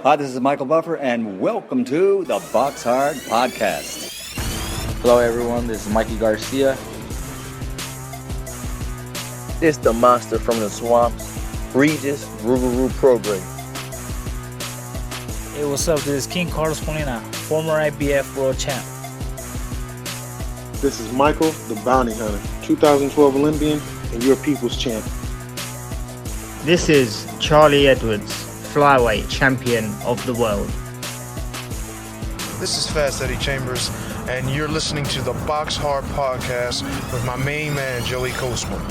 Hi, this is Michael Buffer, and welcome to the BoxHard Podcast. Hello, everyone. This is Mikey Garcia. This the monster from the swamps, Regis Rougarou Prograis. Hey, what's up? This is King Carlos Molina, former IBF world champ. This is Michael, the Bounty Hunter, 2012 Olympian and your people's champ. This is Charlie Edwards, flyweight champion of the world. This is Fast Eddie Chambers, and you're listening to the BoxHard Podcast with my main man, Joey Coastman.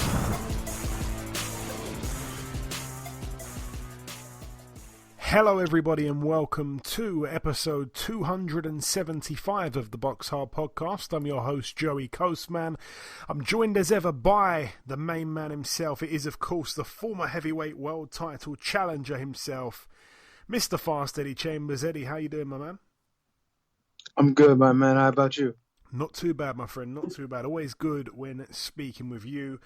Hello everybody and welcome to episode 275 of the BoxHard Podcast. I'm your host Joey Coastman. I'm joined as ever by the main man himself. It is of course the former heavyweight world title challenger himself, Mr. Fast Eddie Chambers. Eddie, how you doing, my man? I'm good, my man. How about you? Not too bad, my friend, not too bad. Always good when speaking with you.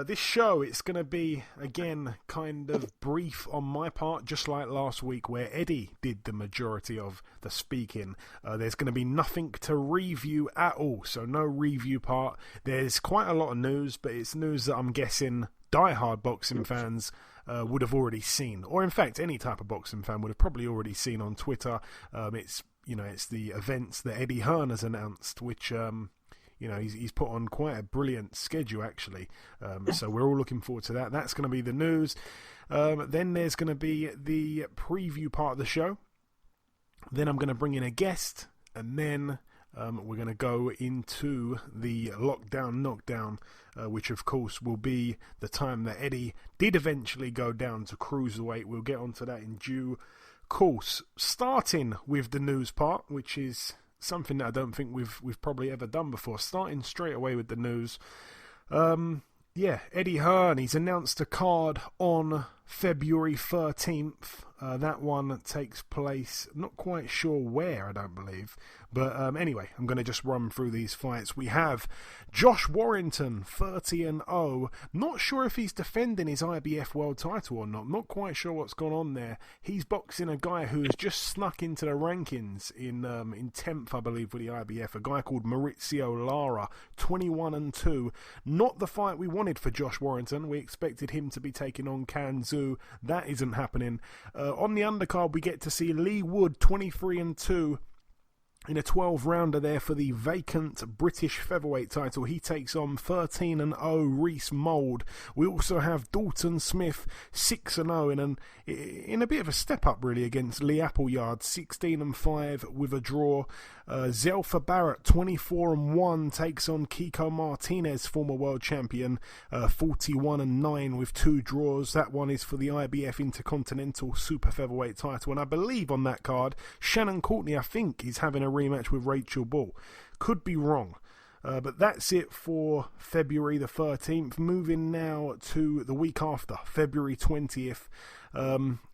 This show, it's going to be, again, kind of brief on my part, just like last week where Eddie did the majority of the speaking. There's going to be nothing to review at all, so no review part. There's quite a lot of news, but it's news that I'm guessing diehard boxing fans would have already seen. Or, in fact, any type of boxing fan would have probably already seen on Twitter. It's the events that Eddie Hearn has announced, which... he's put on quite a brilliant schedule, actually. So we're all looking forward to that. That's going to be the news. Then there's going to be the preview part of the show. Then I'm going to bring in a guest. And then we're going to go into the Lockdown Knockdown, which, of course, will be the time that Eddie did eventually go down to Cruiserweight. We'll get onto that in due course. Starting with the news part, which is... something that I don't think we've probably ever done before. Starting straight away with the news. Eddie Hearn, he's announced a card on February 13th. That one takes place, not quite sure where, I don't believe. But anyway, I'm going to just run through these fights. We have Josh Warrington, 30-0. Not sure if he's defending his IBF world title or not. Not quite sure what's gone on there. He's boxing a guy who has just snuck into the rankings in 10th, I believe, with the IBF. A guy called Maurizio Lara, 21-2. Not the fight we wanted for Josh Warrington. We expected him to be taking on Can Xu. That isn't happening. On the undercard, we get to see Lee Wood, 23-2. In a 12-rounder there for the vacant British featherweight title. He takes on 13-0 Reese Mould. We also have Dalton Smith, 6-0 in a bit of a step up really against Lee Appleyard, 16-5 with a draw. Zelfa Barrett, 24-1, takes on Kiko Martinez, former world champion, 41-9 with 2 draws. That one is for the IBF Intercontinental Super Featherweight title. And I believe on that card, Shannon Courtney, I think, is having a rematch with Rachel Ball. Could be wrong. But that's it for February the 13th. Moving now to the week after, February 20th.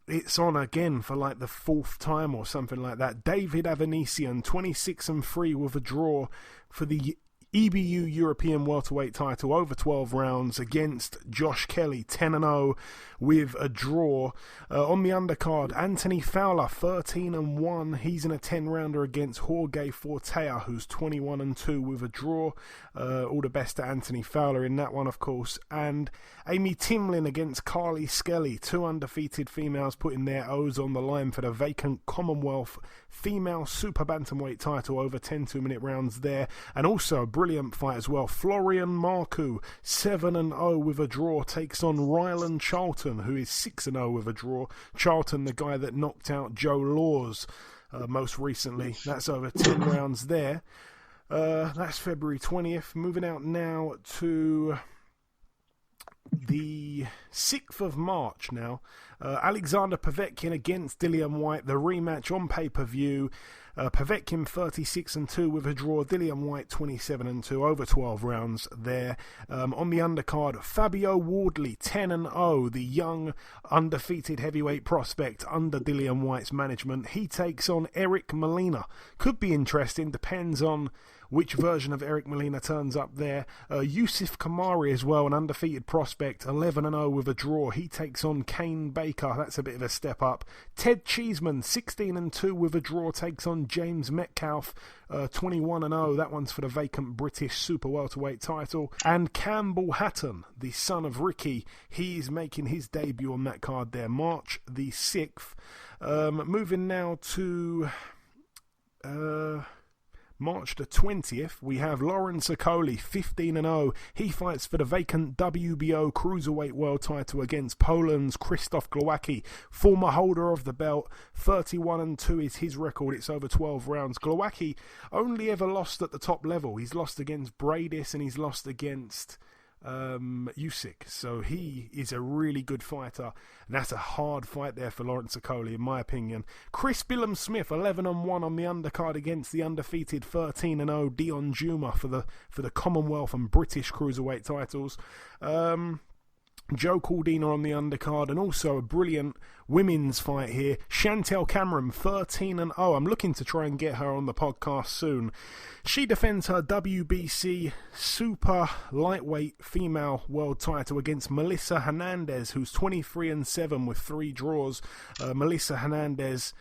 It's on again for like the 4th time or something like that. David Avanesian, 26-3 with a draw for the EBU European welterweight title over 12 rounds against Josh Kelly, 10-0 with a draw. On the undercard, Anthony Fowler, 13-1. He's in a 10-rounder against Jorge Fortea, who's 21-2 with a draw. All the best to Anthony Fowler in that one, of course. And Amy Timlin against Carly Skelly, 2 undefeated females putting their O's on the line for the vacant Commonwealth female Super-Bantamweight title over 10 2-minute rounds there. And also a brilliant fight as well. Florian Marcoux, 7-0 with a draw, takes on Rylan Charlton, who is 6-0 with a draw. Charlton, the guy that knocked out Joe Laws most recently. That's over 10 rounds there. That's February 20th. Moving out now to the 6th of March now. Alexander Povetkin against Dillian Whyte, the rematch on pay-per-view. Povetkin 36-2 with a draw. Dillian Whyte 27-2 over 12 rounds there. On the undercard, Fabio Wardley 10-0, the young undefeated heavyweight prospect under Dillian Whyte's management. He takes on Eric Molina. Could be interesting, depends on which version of Eric Molina turns up there. Yusuf Kamari as well, an undefeated prospect, 11-0 with a draw. He takes on Kane Baker. That's a bit of a step up. Ted Cheeseman, 16-2 with a draw, takes on James Metcalf, 21-0. That one's for the vacant British super welterweight title. And Campbell Hatton, the son of Ricky, he's making his debut on that card there, March the 6th. Moving now to March the 20th, we have Lawrence Okoli, 15-0. He fights for the vacant WBO Cruiserweight world title against Poland's Krzysztof Glowacki, former holder of the belt. 31-2 is his record. It's over 12 rounds. Glowacki only ever lost at the top level. He's lost against Bradis and he's lost against Usyk, so he is a really good fighter, and that's a hard fight there for Lawrence Okoli in my opinion. Chris Billum-Smith, 11-1 on the undercard against the undefeated 13-0 Dion Juma for the Commonwealth and British cruiserweight titles. Joe Caldina on the undercard, and also a brilliant women's fight here. Chantel Cameron, 13-0. I'm looking to try and get her on the podcast soon. She defends her WBC super lightweight female world title against Melissa Hernandez, who's 23-7 with 3 draws. Melissa Hernandez,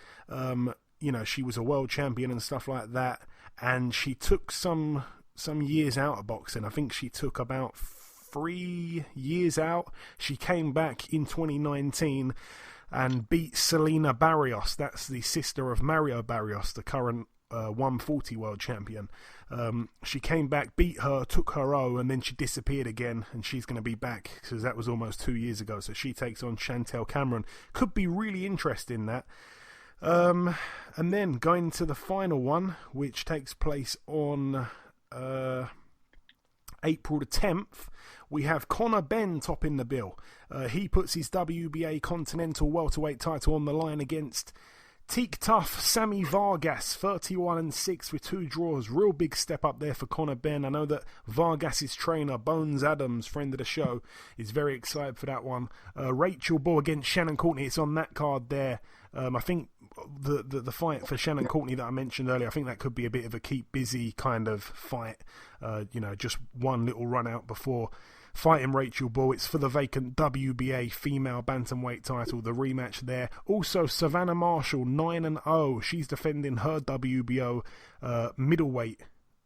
she was a world champion and stuff like that, and she took some years out of boxing. I think she took about 3 years out. She came back in 2019 and beat Selena Barrios. That's the sister of Mario Barrios, the current 140 world champion. She came back, beat her, took her O, and then she disappeared again, and she's going to be back because that was almost 2 years ago. So she takes on Chantel Cameron. Could be really interesting, that. And then going to the final one, which takes place on April the 10th, we have Conor Benn topping the bill. He puts his WBA Continental welterweight title on the line against Teak Tough Sammy Vargas, 31-6 with 2 draws. Real big step up there for Conor Benn. I know that Vargas's trainer, Bones Adams, friend of the show, is very excited for that one. Rachel Ball against Shannon Courtney. It's on that card there. I think the fight for Shannon Courtney that I mentioned earlier, I think that could be a bit of a keep busy kind of fight. Just one little run out before fighting Rachel Ball. It's for the vacant WBA female bantamweight title, the rematch there. Also, Savannah Marshall, 9-0. She's defending her WBO middleweight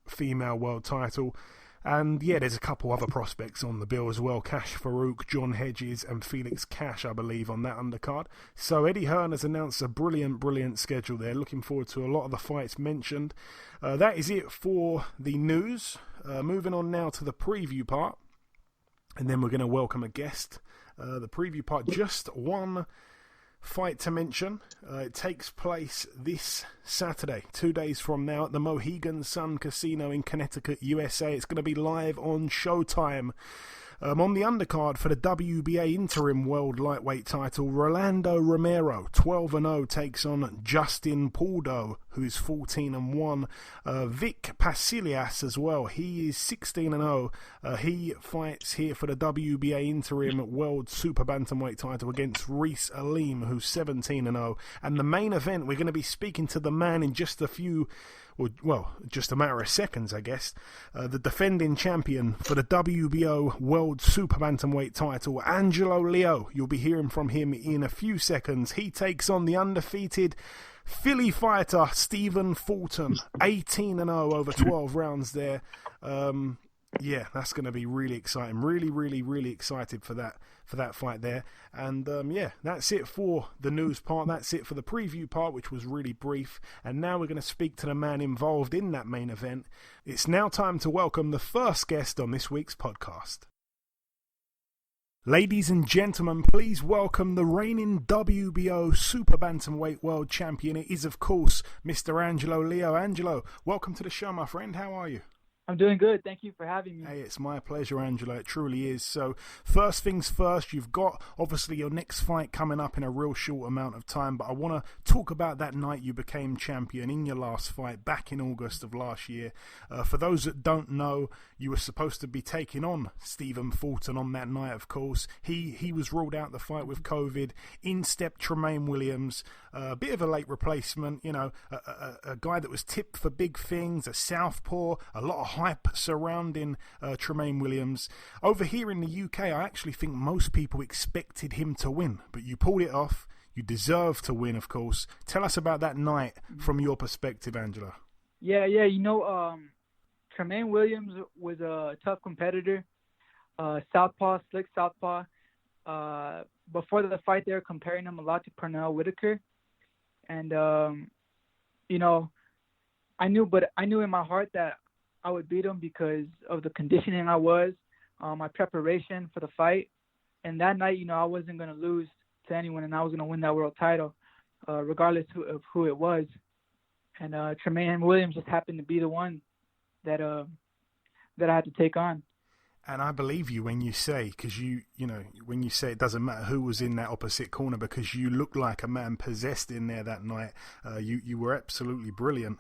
female world title. And yeah, there's a couple other prospects on the bill as well. Cash Farouk, John Hedges, and Felix Cash, I believe, on that undercard. So Eddie Hearn has announced a brilliant schedule there. Looking forward to a lot of the fights mentioned. That is it for the news. Moving on now to the preview part. And then we're going to welcome a guest. The preview part, just one fight to mention. It takes place this Saturday, 2 days from now, at the Mohegan Sun Casino in Connecticut, USA. It's going to be live on Showtime. On the undercard for the WBA Interim World Lightweight title, Rolando Romero, 12-0, takes on Justin Puldo, who's 14-1. Vic Pasilias as well. He is 16-0. He fights here for the WBA Interim World Super-Bantamweight title against Reese Aleem, who's 17-0. And the main event, we're going to be speaking to the man in just a few... just a matter of seconds, I guess. The defending champion for the WBO World Super Bantamweight title, Angelo Leo. You'll be hearing from him in a few seconds. He takes on the undefeated Philly fighter, Stephen Fulton. 18-0 over 12 rounds there. Yeah, that's going to be really exciting. Really excited for that fight there. And yeah, that's it for the news part. That's it for the preview part, which was really brief. And now we're going to speak to the man involved in that main event. It's now time to welcome the first guest on this week's podcast. Ladies and gentlemen, please welcome the reigning WBO Super Bantamweight World Champion. It is, of course, Mr. Angelo Leo. Angelo, welcome to the show, my friend. How are you? I'm doing good. Thank you for having me. Hey, it's my pleasure, Angelo. It truly is. So, first things first, you've got, obviously, your next fight coming up in a real short amount of time, but I want to talk about that night you became champion in your last fight back in August of last year. For those that don't know, you were supposed to be taking on Stephen Fulton on that night, of course. He was ruled out the fight with COVID. In stepped Tramaine Williams, a bit of a late replacement, you know, a guy that was tipped for big things, a southpaw, a lot of hype surrounding Tramaine Williams. Over here in the UK, I actually think most people expected him to win, but you pulled it off. You deserve to win, of course. Tell us about that night from your perspective, Angelo. Yeah. You know, Tramaine Williams was a tough competitor. Southpaw, slick southpaw. Before the fight, they were comparing him a lot to Pernell Whitaker. And, you know, I knew in my heart that I would beat him because of the conditioning I was, my preparation for the fight. And that night, you know, I wasn't going to lose to anyone, and I was going to win that world title, regardless of who it was. And Tramaine Williams just happened to be the one that I had to take on. And I believe you when you say, because when you say it doesn't matter who was in that opposite corner, because you looked like a man possessed in there that night. You were absolutely brilliant.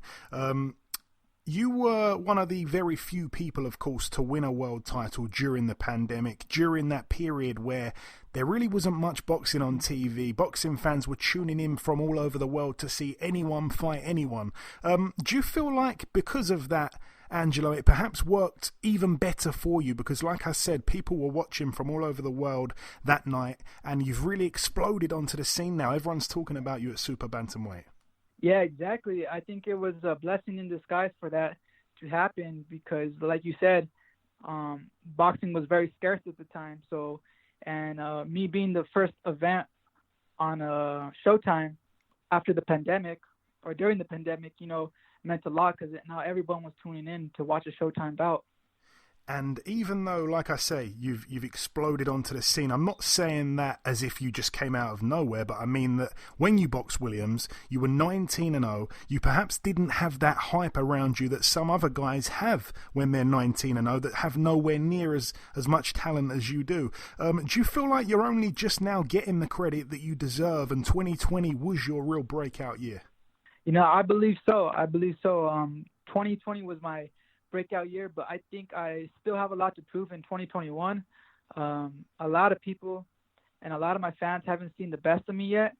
You were one of the very few people, of course, to win a world title during the pandemic, during that period where there really wasn't much boxing on TV. Boxing fans were tuning in from all over the world to see anyone fight anyone. Do you feel like because of that, Angelo, it perhaps worked even better for you? Because like I said, people were watching from all over the world that night, and you've really exploded onto the scene now. Everyone's talking about you at Super-Bantamweight. Yeah, exactly. I think it was a blessing in disguise for that to happen because, like you said, boxing was very scarce at the time. So, and me being the first event on Showtime after the pandemic or during the pandemic, you know, meant a lot because now everyone was tuning in to watch a Showtime bout. And even though, like I say, you've exploded onto the scene, I'm not saying that as if you just came out of nowhere, but I mean that when you boxed Williams, you were 19-0. You perhaps didn't have that hype around you that some other guys have when they're 19-0, that have nowhere near as much talent as you do. Do you feel like you're only just now getting the credit that you deserve, and 2020 was your real breakout year? You know, I believe so. 2020 was my breakout year, but I think I still have a lot to prove in 2021. A lot of people and a lot of my fans haven't seen the best of me yet,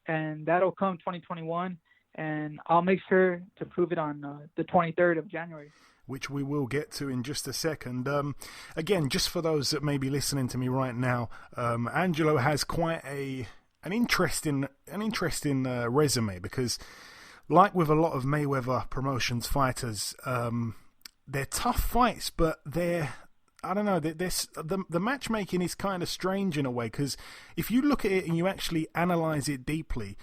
and that'll come 2021, and I'll make sure to prove it on the 23rd of January. Which we will get to in just a second. Again, just for those that may be listening to me right now, Angelo has quite an interesting resume, because like with a lot of Mayweather Promotions fighters, they're tough fights, but I don't know, the matchmaking is kind of strange in a way, because if you look at it and you actually analyze it deeply,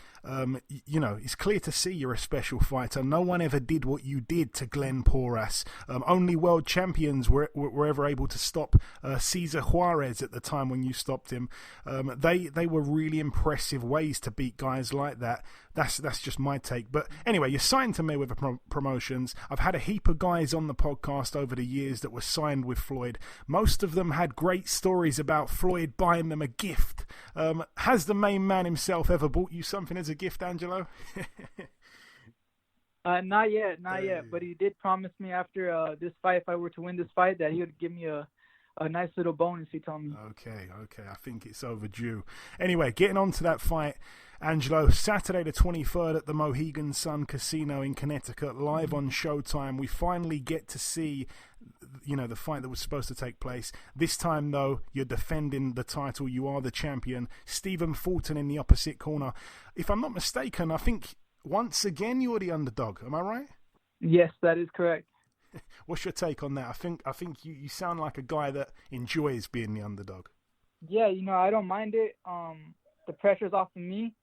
you know, it's clear to see you're a special fighter. No one ever did what you did to Glenn Porras. Only world champions were ever able to stop Cesar Juarez at the time when you stopped him. They were really impressive ways to beat guys like that. That's just my take. But anyway, you're signed to Mayweather Promotions. I've had a heap of guys on the podcast over the years that were signed with Floyd. Most of them had great stories about Floyd buying them a gift. Has the main man himself ever bought you something as a gift, Angelo? Not yet. But he did promise me after this fight, if I were to win this fight, that he would give me a nice little bonus, he told me. Okay. I think it's overdue. Anyway, getting on to that fight, Angelo, Saturday the 23rd at the Mohegan Sun Casino in Connecticut, live on Showtime. We finally get to see, you know, the fight that was supposed to take place. This time, though, you're defending the title. You are the champion. Stephen Fulton in the opposite corner. If I'm not mistaken, I think once again you're the underdog. Am I right? Yes, that is correct. What's your take on that? I think you sound like a guy that enjoys being the underdog. Yeah, you know, I don't mind it. The pressure's off of me,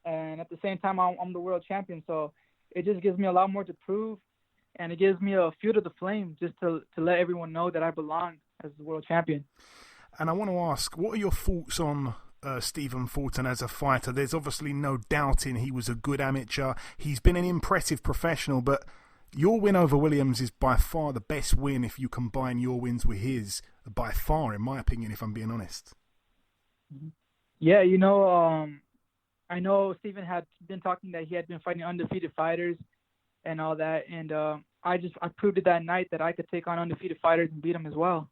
and at the same time, I'm the world champion, so it just gives me a lot more to prove, and it gives me a fuel to the flame just to let everyone know that I belong as the world champion. And I want to ask, what are your thoughts on Stephen Fulton as a fighter? There's obviously no doubting he was a good amateur. He's been an impressive professional, but your win over Williams is by far the best win if you combine your wins with his, by far, in my opinion, if I'm being honest. Yeah, I know Stephen had been talking that he had been fighting undefeated fighters and all that, and I proved it that night that I could take on undefeated fighters and beat them as well.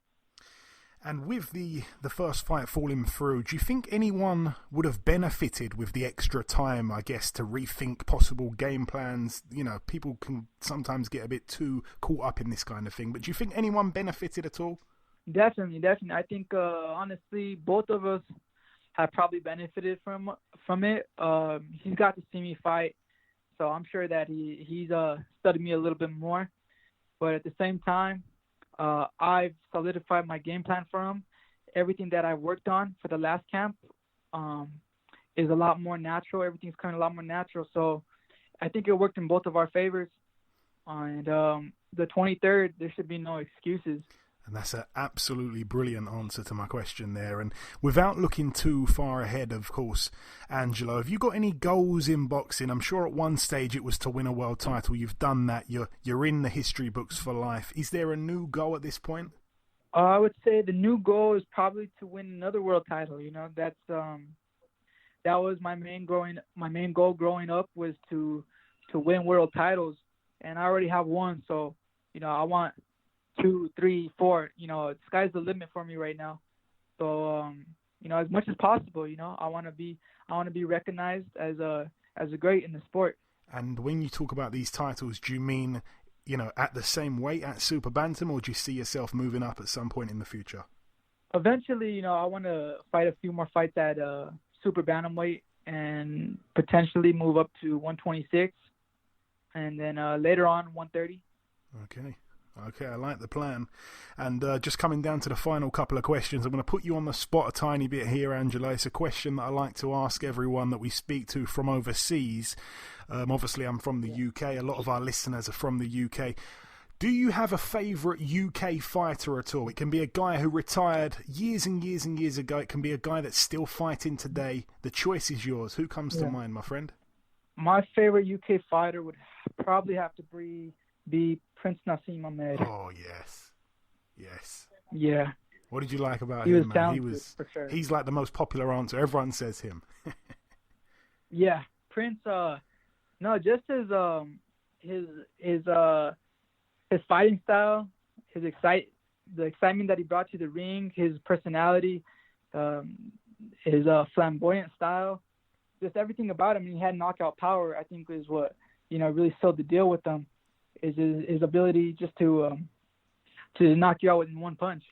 And with the first fight falling through, do you think anyone would have benefited with the extra time, I guess, to rethink possible game plans? People can sometimes get a bit too caught up in this kind of thing, but do you think anyone benefited at all? Definitely. I think, honestly, both of us have probably benefited from it. He's got to see me fight, so I'm sure that he's studied me a little bit more. But at the same time, I've solidified my game plan for him. Everything that I worked on for the last camp is a lot more natural. Everything's kind of a lot more natural. So I think it worked in both of our favors. And the 23rd, there should be no excuses. And that's an absolutely brilliant answer to my question there. And without looking too far ahead, of course, Angelo, have you got any goals in boxing? I'm sure at one stage it was to win a world title. You've done that. You're in the history books for life. Is there a new goal at this point? I would say the new goal is probably to win another world title. That was my main goal growing up, was to win world titles, and I already have one. So I want 2, 3, 4. Sky's the limit for me right now. So as much as possible, I want to be recognized as a great in the sport. And when you talk about these titles, do you mean at the same weight at Super Bantam, or do you see yourself moving up at some point in the future? Eventually, I want to fight a few more fights at Super Bantamweight and potentially move up to 126, and then later on 130. Okay, I like the plan. And just coming down to the final couple of questions, I'm going to put you on the spot a tiny bit here, Angelo. It's a question that I like to ask everyone that we speak to from overseas. Obviously, I'm from the UK. A lot of our listeners are from the UK. Do you have a favourite UK fighter at all? It can be a guy who retired years and years and years ago. It can be a guy that's still fighting today. The choice is yours. Who comes to mind, my friend? My favourite UK fighter would probably have to be Prince Nassim Ahmed. Oh, yes. Yeah. What did you like about him, man? Talented, for sure. He's like the most popular answer. Everyone says him. Yeah, Prince. Just his fighting style, the excitement that he brought to the ring, his personality, his flamboyant style, just everything about him. He had knockout power. I think is what really sealed the deal with him. Is his ability just to knock you out in one punch.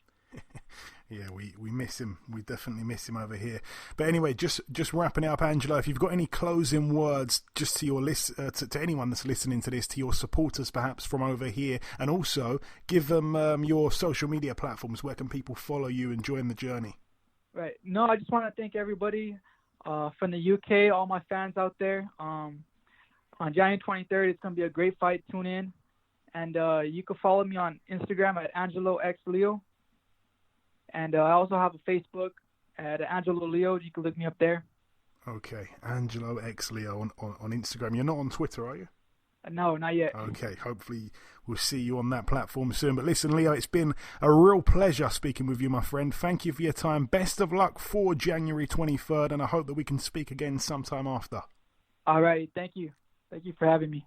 Yeah, we miss him. We definitely miss him over here. But anyway, just wrapping it up, Angelo, if you've got any closing words just to your to anyone that's listening to this, to your supporters perhaps from over here, and also give them your social media platforms. Where can people follow you and join the journey? Right. No, I just want to thank everybody from the UK, all my fans out there. On January 23rd, it's going to be a great fight. Tune in. And you can follow me on Instagram at Angelo X Leo. And I also have a Facebook at Angelo Leo. You can look me up there. Okay, Angelo X Leo on Instagram. You're not on Twitter, are you? No, not yet. Okay, hopefully we'll see you on that platform soon. But listen, Leo, it's been a real pleasure speaking with you, my friend. Thank you for your time. Best of luck for January 23rd, and I hope that we can speak again sometime after. All right, thank you. Thank you for having me.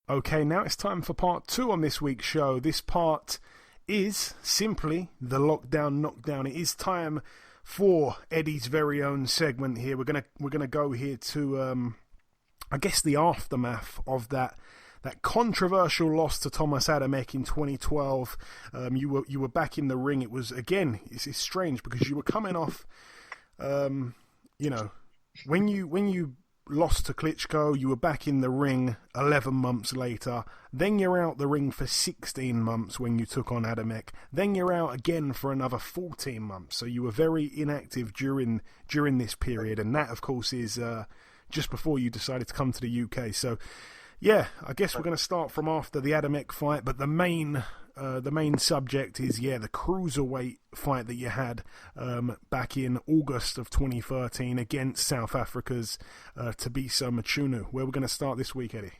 Okay, now it's time for part 2 on this week's show. This part is simply the Lockdown Knockdown. It is time for Eddie's very own segment here. We're gonna go here to I guess the aftermath of that controversial loss to Thomas Adamek in 2012. You were back in the ring. It was, again, it's strange because you were coming off when you lost to Klitschko, you were back in the ring 11 months later. Then you're out the ring for 16 months when you took on Adamek. Then you're out again for another 14 months. So you were very inactive during this period. And that, of course, is just before you decided to come to the UK. So, yeah, I guess we're going to start from after the Adamek fight. But the main subject is, the Cruiserweight fight that you had back in August of 2013 against South Africa's Thabiso Mchunu. Where we're going to start this week, Eddie?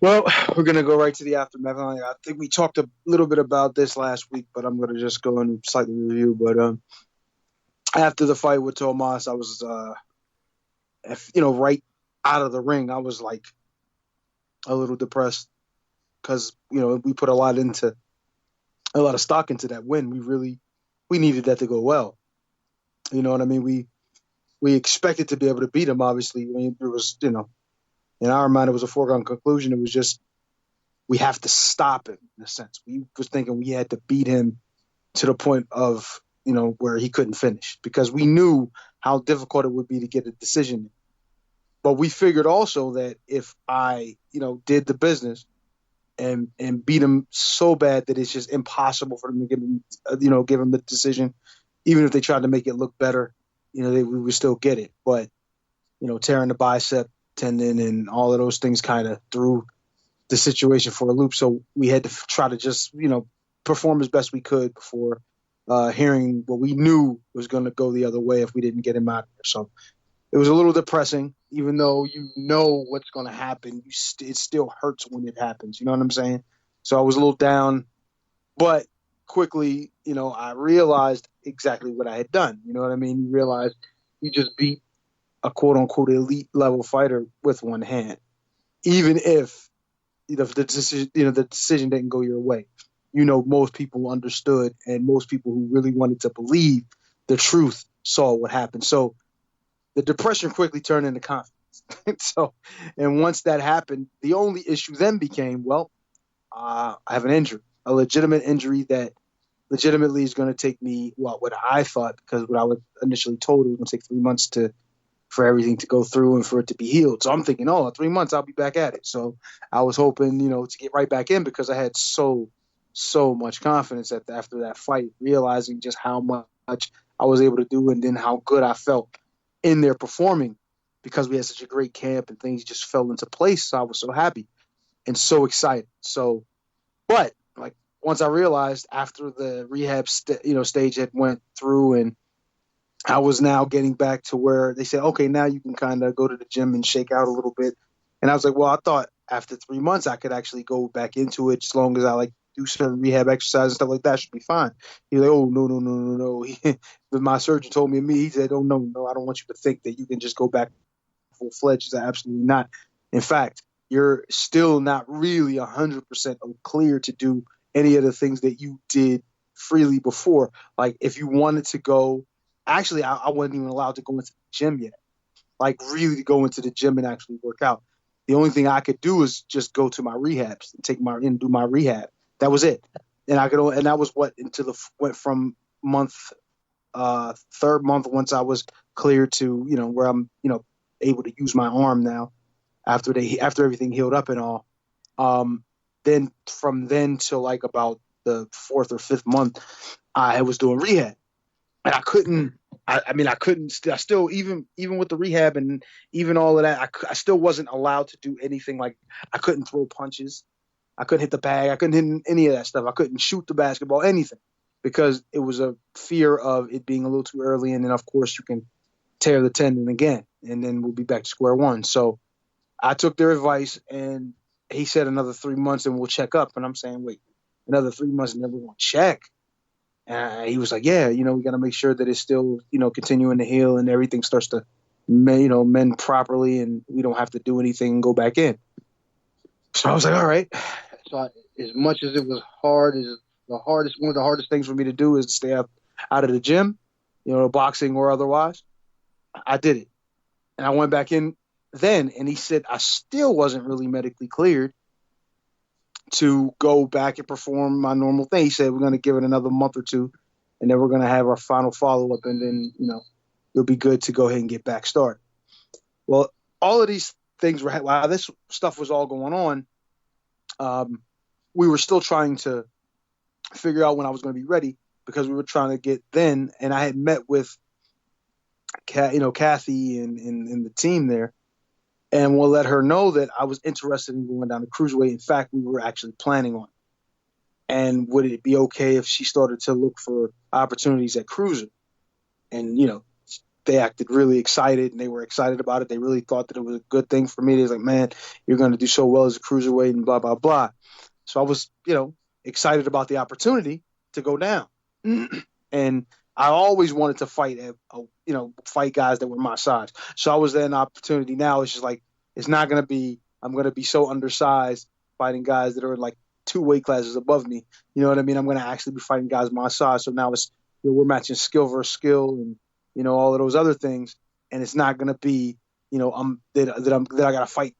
Well, we're going to go right to the aftermath. I think we talked a little bit about this last week, but I'm going to just go and slightly review. But after the fight with Tomas, I was, right out of the ring, I was like a little depressed because, we put a lot of stock into that win. We needed that to go well. You know what I mean? We expected to be able to beat him, obviously. I mean, it was, in our mind, it was a foregone conclusion. It was just, we have to stop him, in a sense. We was thinking we had to beat him to the point of, where he couldn't finish, because we knew how difficult it would be to get a decision. But we figured also that if I, did the business and beat him so bad that it's just impossible for them to give him the decision, even if they tried to make it look better, we would still get it. But, tearing the bicep tendon and all of those things kind of threw the situation for a loop. So we had to try to just, perform as best we could before hearing what we knew was going to go the other way if we didn't get him out of there. So it was a little depressing, even though you know what's going to happen. It still hurts when it happens. You know what I'm saying? So I was a little down, but quickly, I realized exactly what I had done. You know what I mean? You realize you just beat a quote unquote elite level fighter with one hand, even if the decision didn't go your way. Most people understood, and most people who really wanted to believe the truth saw what happened. So the depression quickly turned into confidence. And once that happened, the only issue then became, I have an injury, a legitimate injury that legitimately is going to take me, what I thought, because what I was initially told, it was going to take 3 months for everything to go through and for it to be healed. So I'm thinking, 3 months, I'll be back at it. So I was hoping, to get right back in, because I had so much confidence after that fight, realizing just how much I was able to do and then how good I felt in there performing, because we had such a great camp and things just fell into place. So I was so happy and so excited. So, but once I realized after the rehab stage had went through, and I was now getting back to where they said, okay, now you can kind of go to the gym and shake out a little bit. And I was like, I thought after 3 months I could actually go back into it, as long as I do certain rehab exercises and stuff like that, should be fine. He's like, oh, no. But my surgeon told me, he said, oh, no, I don't want you to think that you can just go back full-fledged. He said, absolutely not. In fact, you're still not really 100% clear to do any of the things that you did freely before. Like, if you wanted to go, actually, I wasn't even allowed to go into the gym yet. Really go into the gym and actually work out. The only thing I could do is just go to my rehabs and do my rehab. That was it. And and that was went from third month, once I was cleared to, where I'm, able to use my arm now after everything healed up and all. Then from then till about the 4th or 5th month, I was doing rehab, and I still, even with the rehab and even all of that, I still wasn't allowed to do anything. I couldn't throw punches. I couldn't hit the bag. I couldn't hit any of that stuff. I couldn't shoot the basketball, anything, because it was a fear of it being a little too early. And then, of course, you can tear the tendon again, and then we'll be back to square one. So I took their advice, and he said another 3 months and we'll check up. And I'm saying, wait, another 3 months and then we're going to check? And he was like, yeah, we got to make sure that it's still, continuing to heal and everything starts to, mend properly, and we don't have to do anything and go back in. So I was like, all right. So as much as it was hard, one of the hardest things for me to do is to stay out of the gym, boxing or otherwise, I did it. And I went back in then, and he said I still wasn't really medically cleared to go back and perform my normal thing. He said, we're going to give it another month or two, and then we're going to have our final follow-up, and then, you'll be good to go ahead and get back started. Well, all of these things while this stuff was all going on, we were still trying to figure out when I was going to be ready, because we were trying to get then, and I had met with Kathy and the team there, and we'll let her know that I was interested in going down to Cruiserweight. In fact, we were actually planning on it. And would it be okay if she started to look for opportunities at Cruiser? And, they acted really excited, and they were excited about it. They really thought that it was a good thing for me. They was like, man, you're going to do so well as a cruiserweight and blah, blah, blah. So I was, excited about the opportunity to go down. And I always wanted to fight, fight guys that were my size. So I was there an opportunity. Now it's just like, it's not going to be, I'm going to be so undersized fighting guys that are like 2 weight classes above me. You know what I mean? I'm going to actually be fighting guys my size. So now it's, we're matching skill versus skill and, all of those other things. And it's not going to be, that I got to fight,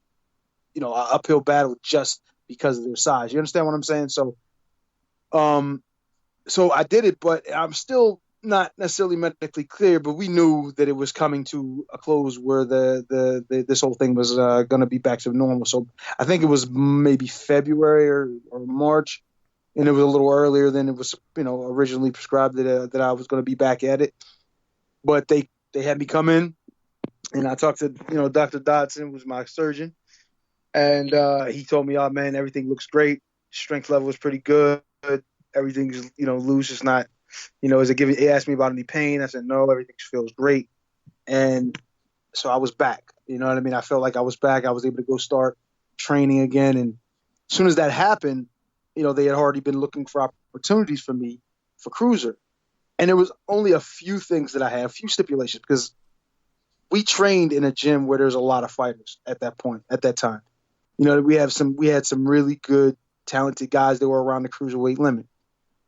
an uphill battle just because of their size. You understand what I'm saying? So, so I did it, but I'm still not necessarily medically clear, but we knew that it was coming to a close where this whole thing was going to be back to normal. So I think it was maybe February or March, and it was a little earlier than it was, originally prescribed that I was going to be back at it. But they had me come in, and I talked to, Dr. Dodson, who's my surgeon, and he told me, oh, man, everything looks great. Strength level is pretty good. Everything's, loose. It's not, he asked me about any pain. I said, no, everything feels great. And so I was back. You know what I mean? I felt like I was back. I was able to go start training again. And as soon as that happened, they had already been looking for opportunities for me for cruiser. And there was only a few things that I had, a few stipulations, because we trained in a gym where there's a lot of fighters at that point, at that time. We had some really good, talented guys that were around the cruiserweight limit.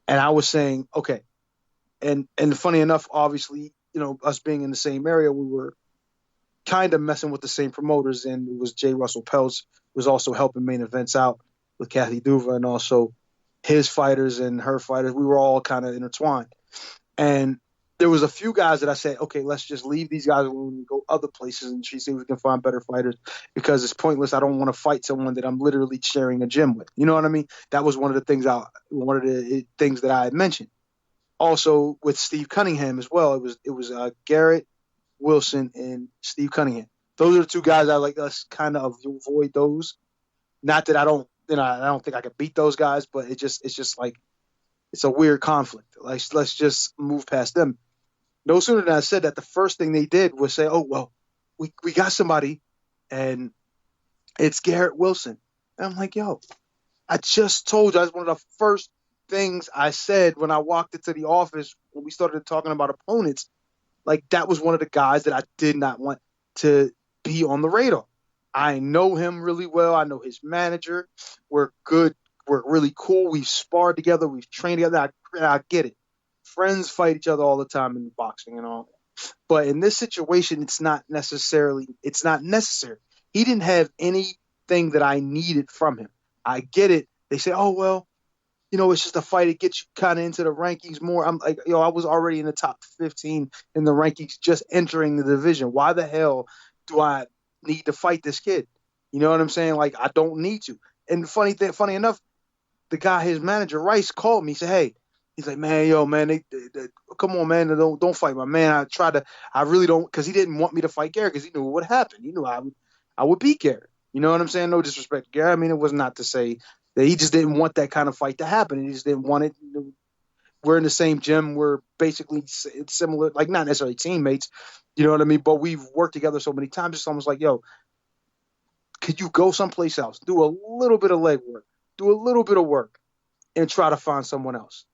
And I was saying, okay. And funny enough, obviously, us being in the same area, we were kind of messing with the same promoters. And it was J. Russell Peltz, who was also helping main events out with Kathy Duva, and also his fighters and her fighters. We were all kind of intertwined. And there was a few guys that I said, okay, let's just leave these guys alone and go other places and see if we can find better fighters, because it's pointless. I don't want to fight someone that I'm literally sharing a gym with. You know what I mean? That was one of the things that I had mentioned. Also with Steve Cunningham as well. It was Garrett Wilson and Steve Cunningham. Those are the two guys I like. Let's kind of avoid those. Not that I don't think I could beat those guys, but it's just like, it's a weird conflict. Like, let's just move past them. No sooner than I said that, the first thing they did was say, oh, well, we got somebody, and it's Garrett Wilson. And I'm like, yo, I just told you, that's one of the first things I said when I walked into the office when we started talking about opponents. Like, that was one of the guys that I did not want to be on the radar. I know him really well. I know his manager. We're good. We're really cool. We've sparred together. We've trained together. I get it. Friends fight each other all the time in boxing and all. But in this situation, it's not necessary. He didn't have anything that I needed from him. I get it. They say, oh, well, it's just a fight. It gets you kind of into the rankings more. I'm like, I was already in the top 15 in the rankings just entering the division. Why the hell do I need to fight this kid? You know what I'm saying? Like, I don't need to. And funny enough, the guy, his manager, Rice, called me. He said, hey, he's like, man, they come on, man, don't fight my man. I really don't, because he didn't want me to fight Garrett because he knew what would happen. He knew I would beat Garrett. You know what I'm saying? No disrespect to Garrett. I mean, it was not to say that he just didn't want that kind of fight to happen. He just didn't want it. We're in the same gym. We're basically similar, like not necessarily teammates. You know what I mean? But we've worked together so many times. It's almost like, yo, could you go someplace else, do a little bit of legwork, do a little bit of work, and try to find someone else?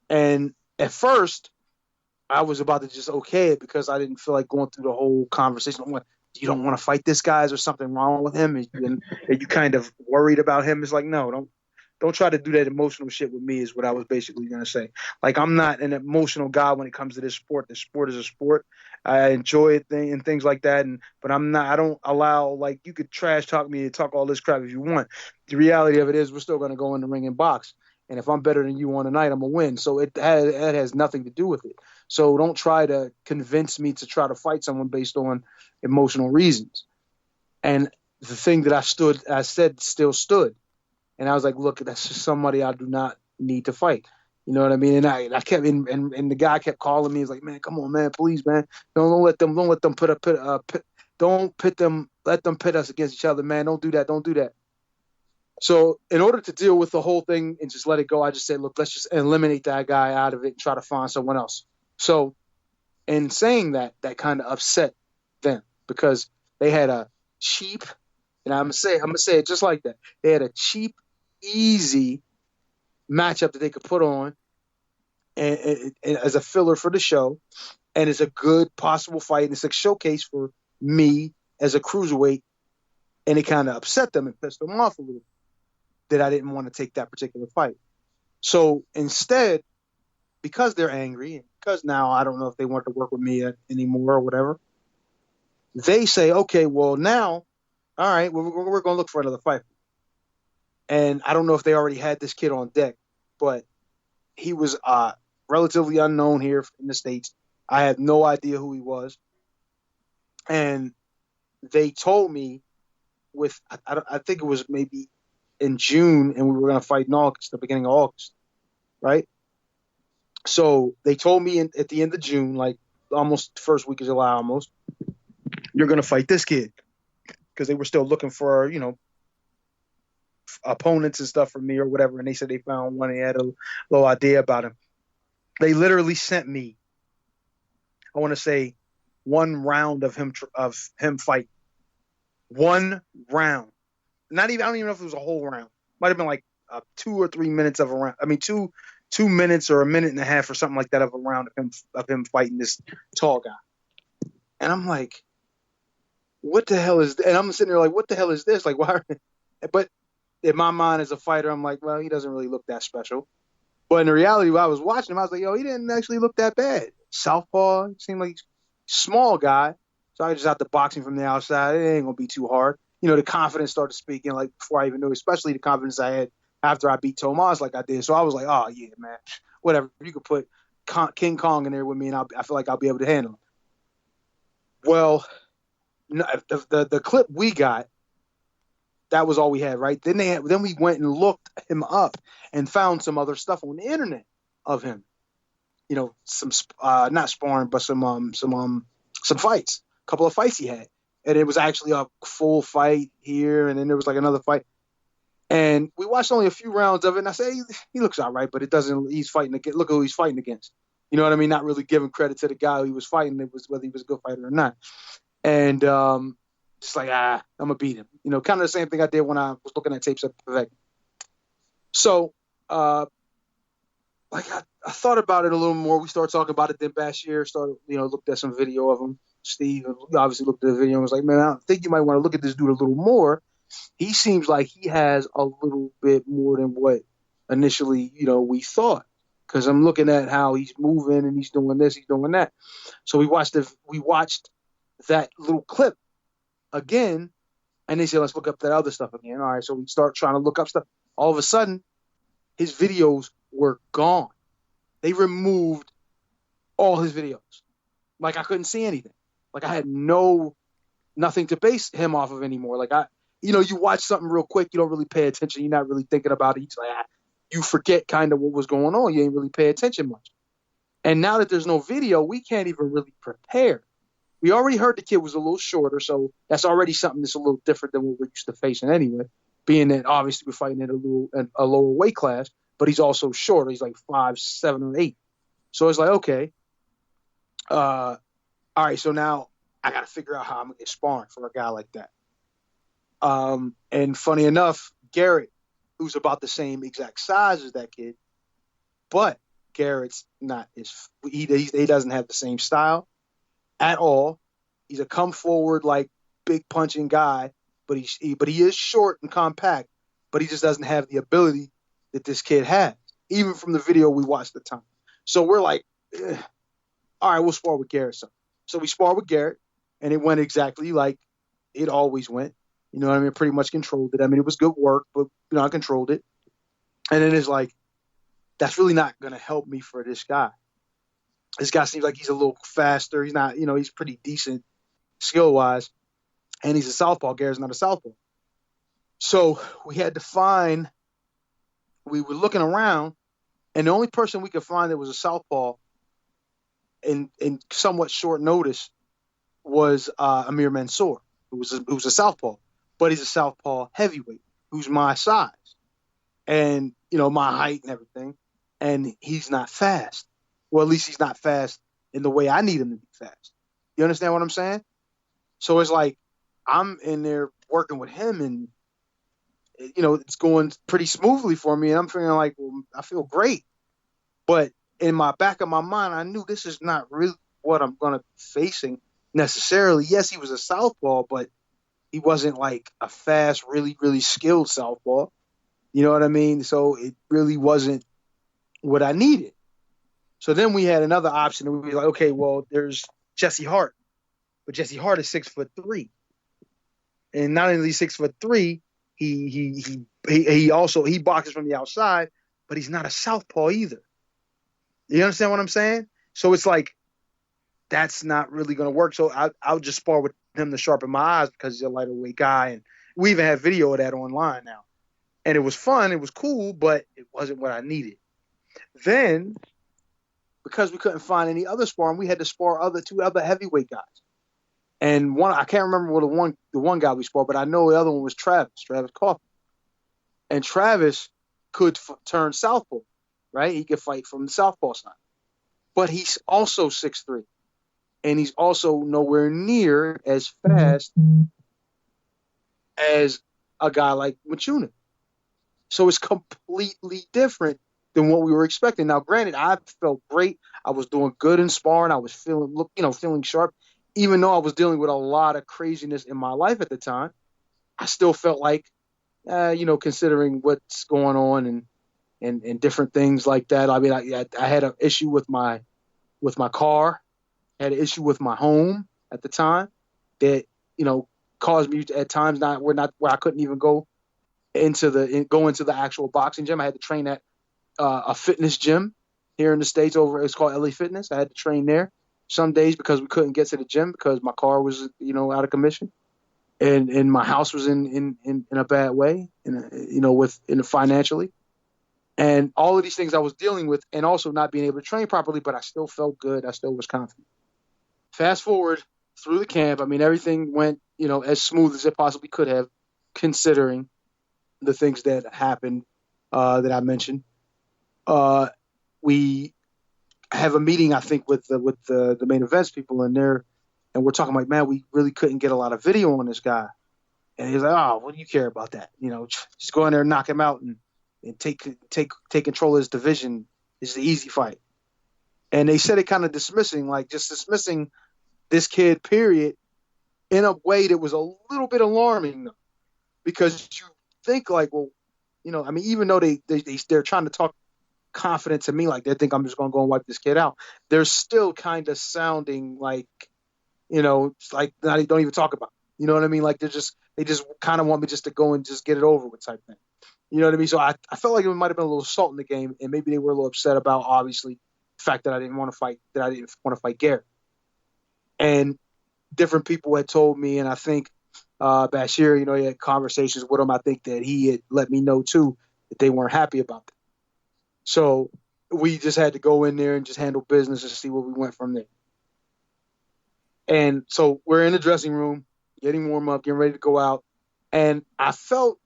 And at first, I was about to just okay it because I didn't feel like going through the whole conversation. I'm like, you don't want to fight this guy? Is there something wrong with him? And you kind of worried about him? It's like, no, don't try to do that emotional shit with me is what I was basically going to say. Like, I'm not an emotional guy when it comes to this sport. This sport is a sport. I enjoy it and things like that. But I don't allow, like, you could trash talk me and talk all this crap if you want. The reality of it is we're still going to go in the ring and box. And if I'm better than you on a night, I'm going to win. So it has nothing to do with it. So don't try to convince me to try to fight someone based on emotional reasons. And the thing that I said still stood. And I was like, look, that's just somebody I do not need to fight. You know what I mean? And I kept and the guy kept calling me. He's like, man, come on, man, please, man. Don't let them let them pit us against each other, man. Don't do that. So in order to deal with the whole thing and just let it go, I just said, look, let's just eliminate that guy out of it and try to find someone else. So And saying that kind of upset them because they had a cheap, and I'm gonna say it just like that. They had a cheap, easy matchup that they could put on and as a filler for the show, and it's a good possible fight, and it's a showcase for me as a cruiserweight, and it kind of upset them and pissed them off a little that I didn't want to take that particular fight. So instead, because they're angry, and because now I don't know if they want to work with me anymore or whatever, they say, okay, well now, all right, we're going to look for another fight. And I don't know if they already had this kid on deck, but he was relatively unknown here in the States. I had no idea who he was. And they told me I think it was maybe in June, and we were going to fight in August, the beginning of August, right? So they told me at the end of June, like almost the first week of July almost, you're going to fight this kid. Because they were still looking for, opponents and stuff for me or whatever. And they said they found one and they had a little idea about him. They literally sent me, I want to say, one round of him fight. One round. I don't even know if it was a whole round. Might have been like 2 or 3 minutes of a round. I mean, 2 minutes or a minute and a half or something like that of a round of him fighting this tall guy. And I'm like, what the hell is this? And I'm sitting there like, what the hell is this? Like, why? But in my mind as a fighter, I'm like, well, he doesn't really look that special. But in reality, when I was watching him, I was like, yo, he didn't actually look that bad. Southpaw, he seemed like he's a small guy. So I just have to box him from the outside. It ain't going to be too hard. The confidence started speaking like before I even knew, especially the confidence I had after I beat Tomas like I did. So I was like, oh, yeah, man, whatever. You could put King Kong in there with me, and I feel like I'll be able to handle him. Well, the clip we got, that was all we had, right? Then we went and looked him up and found some other stuff on the internet of him. Some not sparring, but some fights, a couple of fights he had, and it was actually a full fight here, and then there was like another fight, and we watched only a few rounds of it. And I say he looks all right, but it doesn't. He's fighting against. Look who he's fighting against. You know what I mean? Not really giving credit to the guy who he was fighting. It was whether he was a good fighter or not. And just like, I'm going to beat him. Kind of the same thing I did when I was looking at tapes of Vivek. So, I thought about it a little more. We started talking about it. Then Bashir started, looked at some video of him. Steve obviously looked at the video and was like, man, I think you might want to look at this dude a little more. He seems like he has a little bit more than what initially, we thought. Because I'm looking at how he's moving and he's doing this, he's doing that. So we watched that little clip again, and they said, let's look up that other stuff again. All right, so we start trying to look up stuff. All of a sudden, his videos were gone. They removed all his videos. Like, I couldn't see anything. Like, I had nothing to base him off of anymore. Like, you watch something real quick, you don't really pay attention, you're not really thinking about it. You forget kind of what was going on. You ain't really pay attention much. And now that there's no video, we can't even really prepare. We already heard the kid was a little shorter, so that's already something that's a little different than what we're used to facing anyway, being that obviously we're fighting at a lower weight class, but he's also shorter. He's like 5'7" or 8. So it's like, okay, all right, so now I got to figure out how I'm going to get sparring for a guy like that. And funny enough, Garrett, who's about the same exact size as that kid, but Garrett's not he doesn't have the same style at all. He's a come forward, like big punching guy, but he is short and compact, but he just doesn't have the ability that this kid has, even from the video we watched at the time. So we're like, all right, we'll spar with Garrett. So we spar with Garrett, and it went exactly like it always went. You know what I mean? Pretty much controlled it. I mean, it was good work, but I controlled it. And then it's like, that's really not going to help me for this guy. This guy seems like he's a little faster. He's not, he's pretty decent skill-wise. And he's a southpaw. Garrett's not a southpaw. So we had to we were looking around, and the only person we could find that was a southpaw in somewhat short notice was Amir Mansour, who was a southpaw. But he's a southpaw heavyweight who's my size and, my height and everything. And he's not fast. Well, at least he's not fast in the way I need him to be fast. You understand what I'm saying? So it's like I'm in there working with him, and it's going pretty smoothly for me, and I'm feeling like, well, I feel great. But in my back of my mind, I knew this is not really what I'm going to be facing necessarily. Yes, he was a southpaw, but he wasn't like a fast, really, really skilled southpaw. You know what I mean? So it really wasn't what I needed. So then we had another option, and we were like, okay, well, there's Jesse Hart, but Jesse Hart is 6'3", and not only 6'3", he also boxes from the outside, but he's not a southpaw either. You understand what I'm saying? So it's like that's not really going to work. So I'll just spar with him to sharpen my eyes because he's a lighter weight guy, and we even have video of that online now. And it was fun, it was cool, but it wasn't what I needed. Then, because we couldn't find any other sparring, we had to spar two other heavyweight guys. And one, I can't remember the one guy we sparred, but I know the other one was Travis Coffin. And Travis could turn southpaw, right? He could fight from the southpaw side. But he's also 6'3", and he's also nowhere near as fast as a guy like Mchunu. So it's completely different than what we were expecting. Now, granted, I felt great. I was doing good in sparring. I was feeling sharp. Even though I was dealing with a lot of craziness in my life at the time, I still felt like, considering what's going on and different things like that. I mean, I had an issue with my car. I had an issue with my home at the time that, caused me to, at times where I couldn't even go into the actual boxing gym. I had to train at a fitness gym here in the States it's called LA Fitness. I had to train there some days because we couldn't get to the gym because my car was, out of commission. And my house was in a bad way, financially. And all of these things I was dealing with, and also not being able to train properly, but I still felt good. I still was confident. Fast forward through the camp. I mean, everything went, as smooth as it possibly could have, considering the things that happened that I mentioned. We have a meeting, I think, with the main events people in there, and we're talking like, man, we really couldn't get a lot of video on this guy. And he's like, oh, what do you care about that? Just go in there and knock him out and take control of his division is the easy fight. And they said it kind of dismissing this kid, period, in a way that was a little bit alarming, though, because you think like, well, even though they're trying to talk confident to me, like they think I'm just going to go and wipe this kid out, they're still kind of sounding like, it's like don't even talk about it. You know what I mean? Like they just kind of want me just to go and just get it over with type thing. You know what I mean? So I felt like it might have been a little salt in the game, and maybe they were a little upset about, obviously, the fact that I didn't want to fight Garrett. And different people had told me, and I think Bashir, he had conversations with him. I think that he had let me know, too, that they weren't happy about that. So we just had to go in there and just handle business and see where we went from there. And so we're in the dressing room, getting warm up, getting ready to go out. And I felt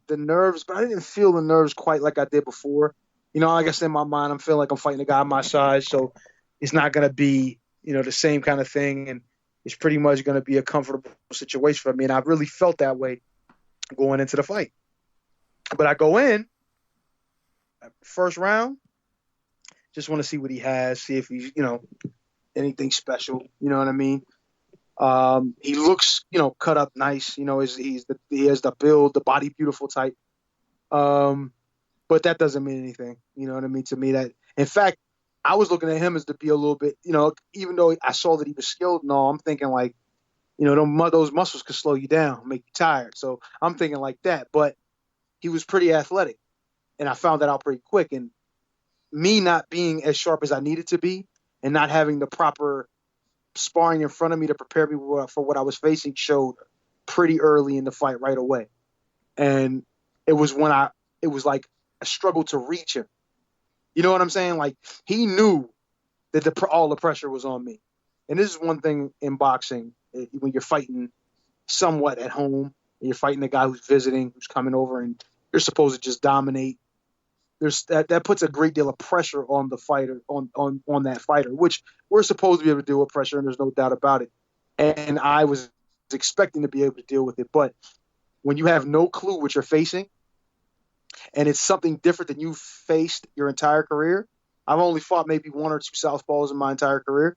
the nerves, but I didn't feel the nerves quite like I did before. Like I said, in my mind, I'm feeling like I'm fighting a guy my size, so it's not going to be, the same kind of thing, and it's pretty much going to be a comfortable situation for me. And I really felt that way going into the fight. But I go in, first round, just want to see what he has, see if he's, anything special. You know what I mean? He looks, cut up nice. He has the build, the body beautiful type. But that doesn't mean anything. You know what I mean? To me, that, in fact, I was looking at him as to be a little bit, even though I saw that he was skilled and all, I'm thinking like, those muscles could slow you down, make you tired. So I'm thinking like that. But he was pretty athletic, and I found that out pretty quick. And me not being as sharp as I needed to be, and not having the proper sparring in front of me to prepare me for what I was facing showed pretty early in the fight right away. And it was like a struggle to reach him. You know what I'm saying? Like, he knew that all the pressure was on me. And this is one thing in boxing, when you're fighting somewhat at home, and you're fighting a guy who's visiting, who's coming over, and you're supposed to just dominate there's that puts a great deal of pressure on the fighter, on that fighter, which we're supposed to be able to deal with pressure, and there's no doubt about it. And I was expecting to be able to deal with it, but when you have no clue what you're facing, and it's something different than you've faced your entire career. I've only fought maybe one or two southpaws in my entire career.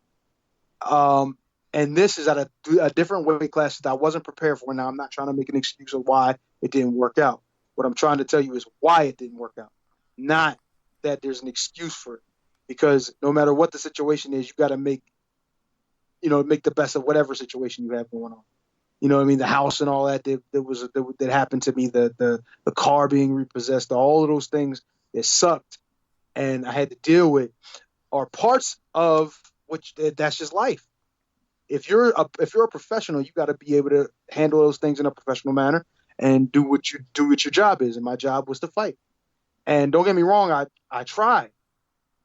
And this is at a different weight class that I wasn't prepared for. Now, I'm not trying to make an excuse of why it didn't work out. What I'm trying to tell you is why it didn't work out, not that there's an excuse for it. Because no matter what the situation is, you got to make the best of whatever situation you have going on. You know what I mean? The house and all that that happened to me, the car being repossessed, all of those things that sucked and I had to deal with are parts of which that's just life. If you're a professional, you got to be able to handle those things in a professional manner and do what your job is. And my job was to fight. And don't get me wrong, I tried.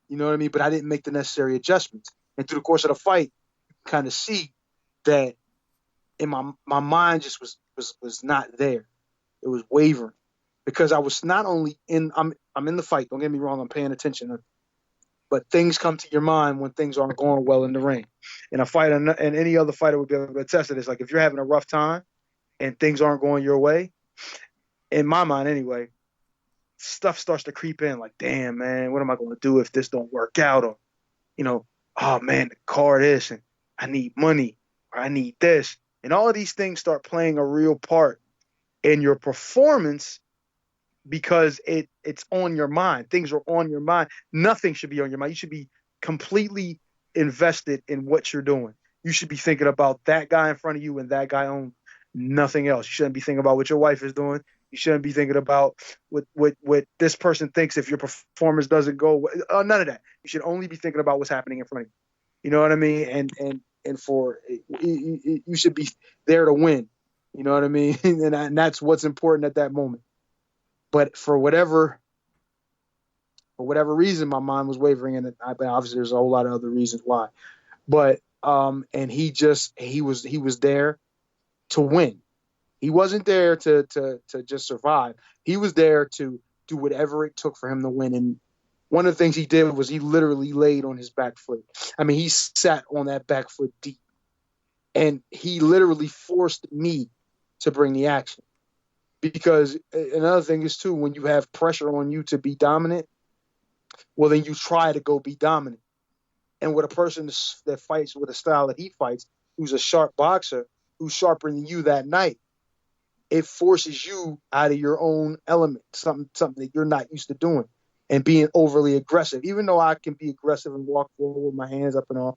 You know what I mean? But I didn't make the necessary adjustments. And through the course of the fight, you kind of see that in my mind just was not there. It was wavering because I was not only I'm in the fight. Don't get me wrong. I'm paying attention, but things come to your mind when things aren't going well in the ring. And a fighter and any other fighter would be able to attest to this. Like if you're having a rough time and things aren't going your way, in my mind anyway, stuff starts to creep in. Like, damn man, what am I going to do if this don't work out? Or, oh man, the car this and I need money or I need this. And all of these things start playing a real part in your performance because it's on your mind. Things are on your mind. Nothing should be on your mind. You should be completely invested in what you're doing. You should be thinking about that guy in front of you and that guy on nothing else. You shouldn't be thinking about what your wife is doing. You shouldn't be thinking about what this person thinks if your performance doesn't go. None of that. You should only be thinking about what's happening in front of you. You know what I mean? And for you should be there to win. You know what I mean? And that's what's important at that moment. But for whatever reason, my mind was wavering, and obviously there's a whole lot of other reasons why. But and he was there to win. He wasn't there to just survive. He was there to do whatever it took for him to win. And one of the things he did was he literally laid on his back foot. I mean, he sat on that back foot deep. And he literally forced me to bring the action. Because another thing is, too, when you have pressure on you to be dominant, well, then you try to go be dominant. And with a person that fights with a style that he fights, who's a sharp boxer, who's sharper than you that night, it forces you out of your own element, something that you're not used to doing, and being overly aggressive. Even though I can be aggressive and walk forward with my hands up and all,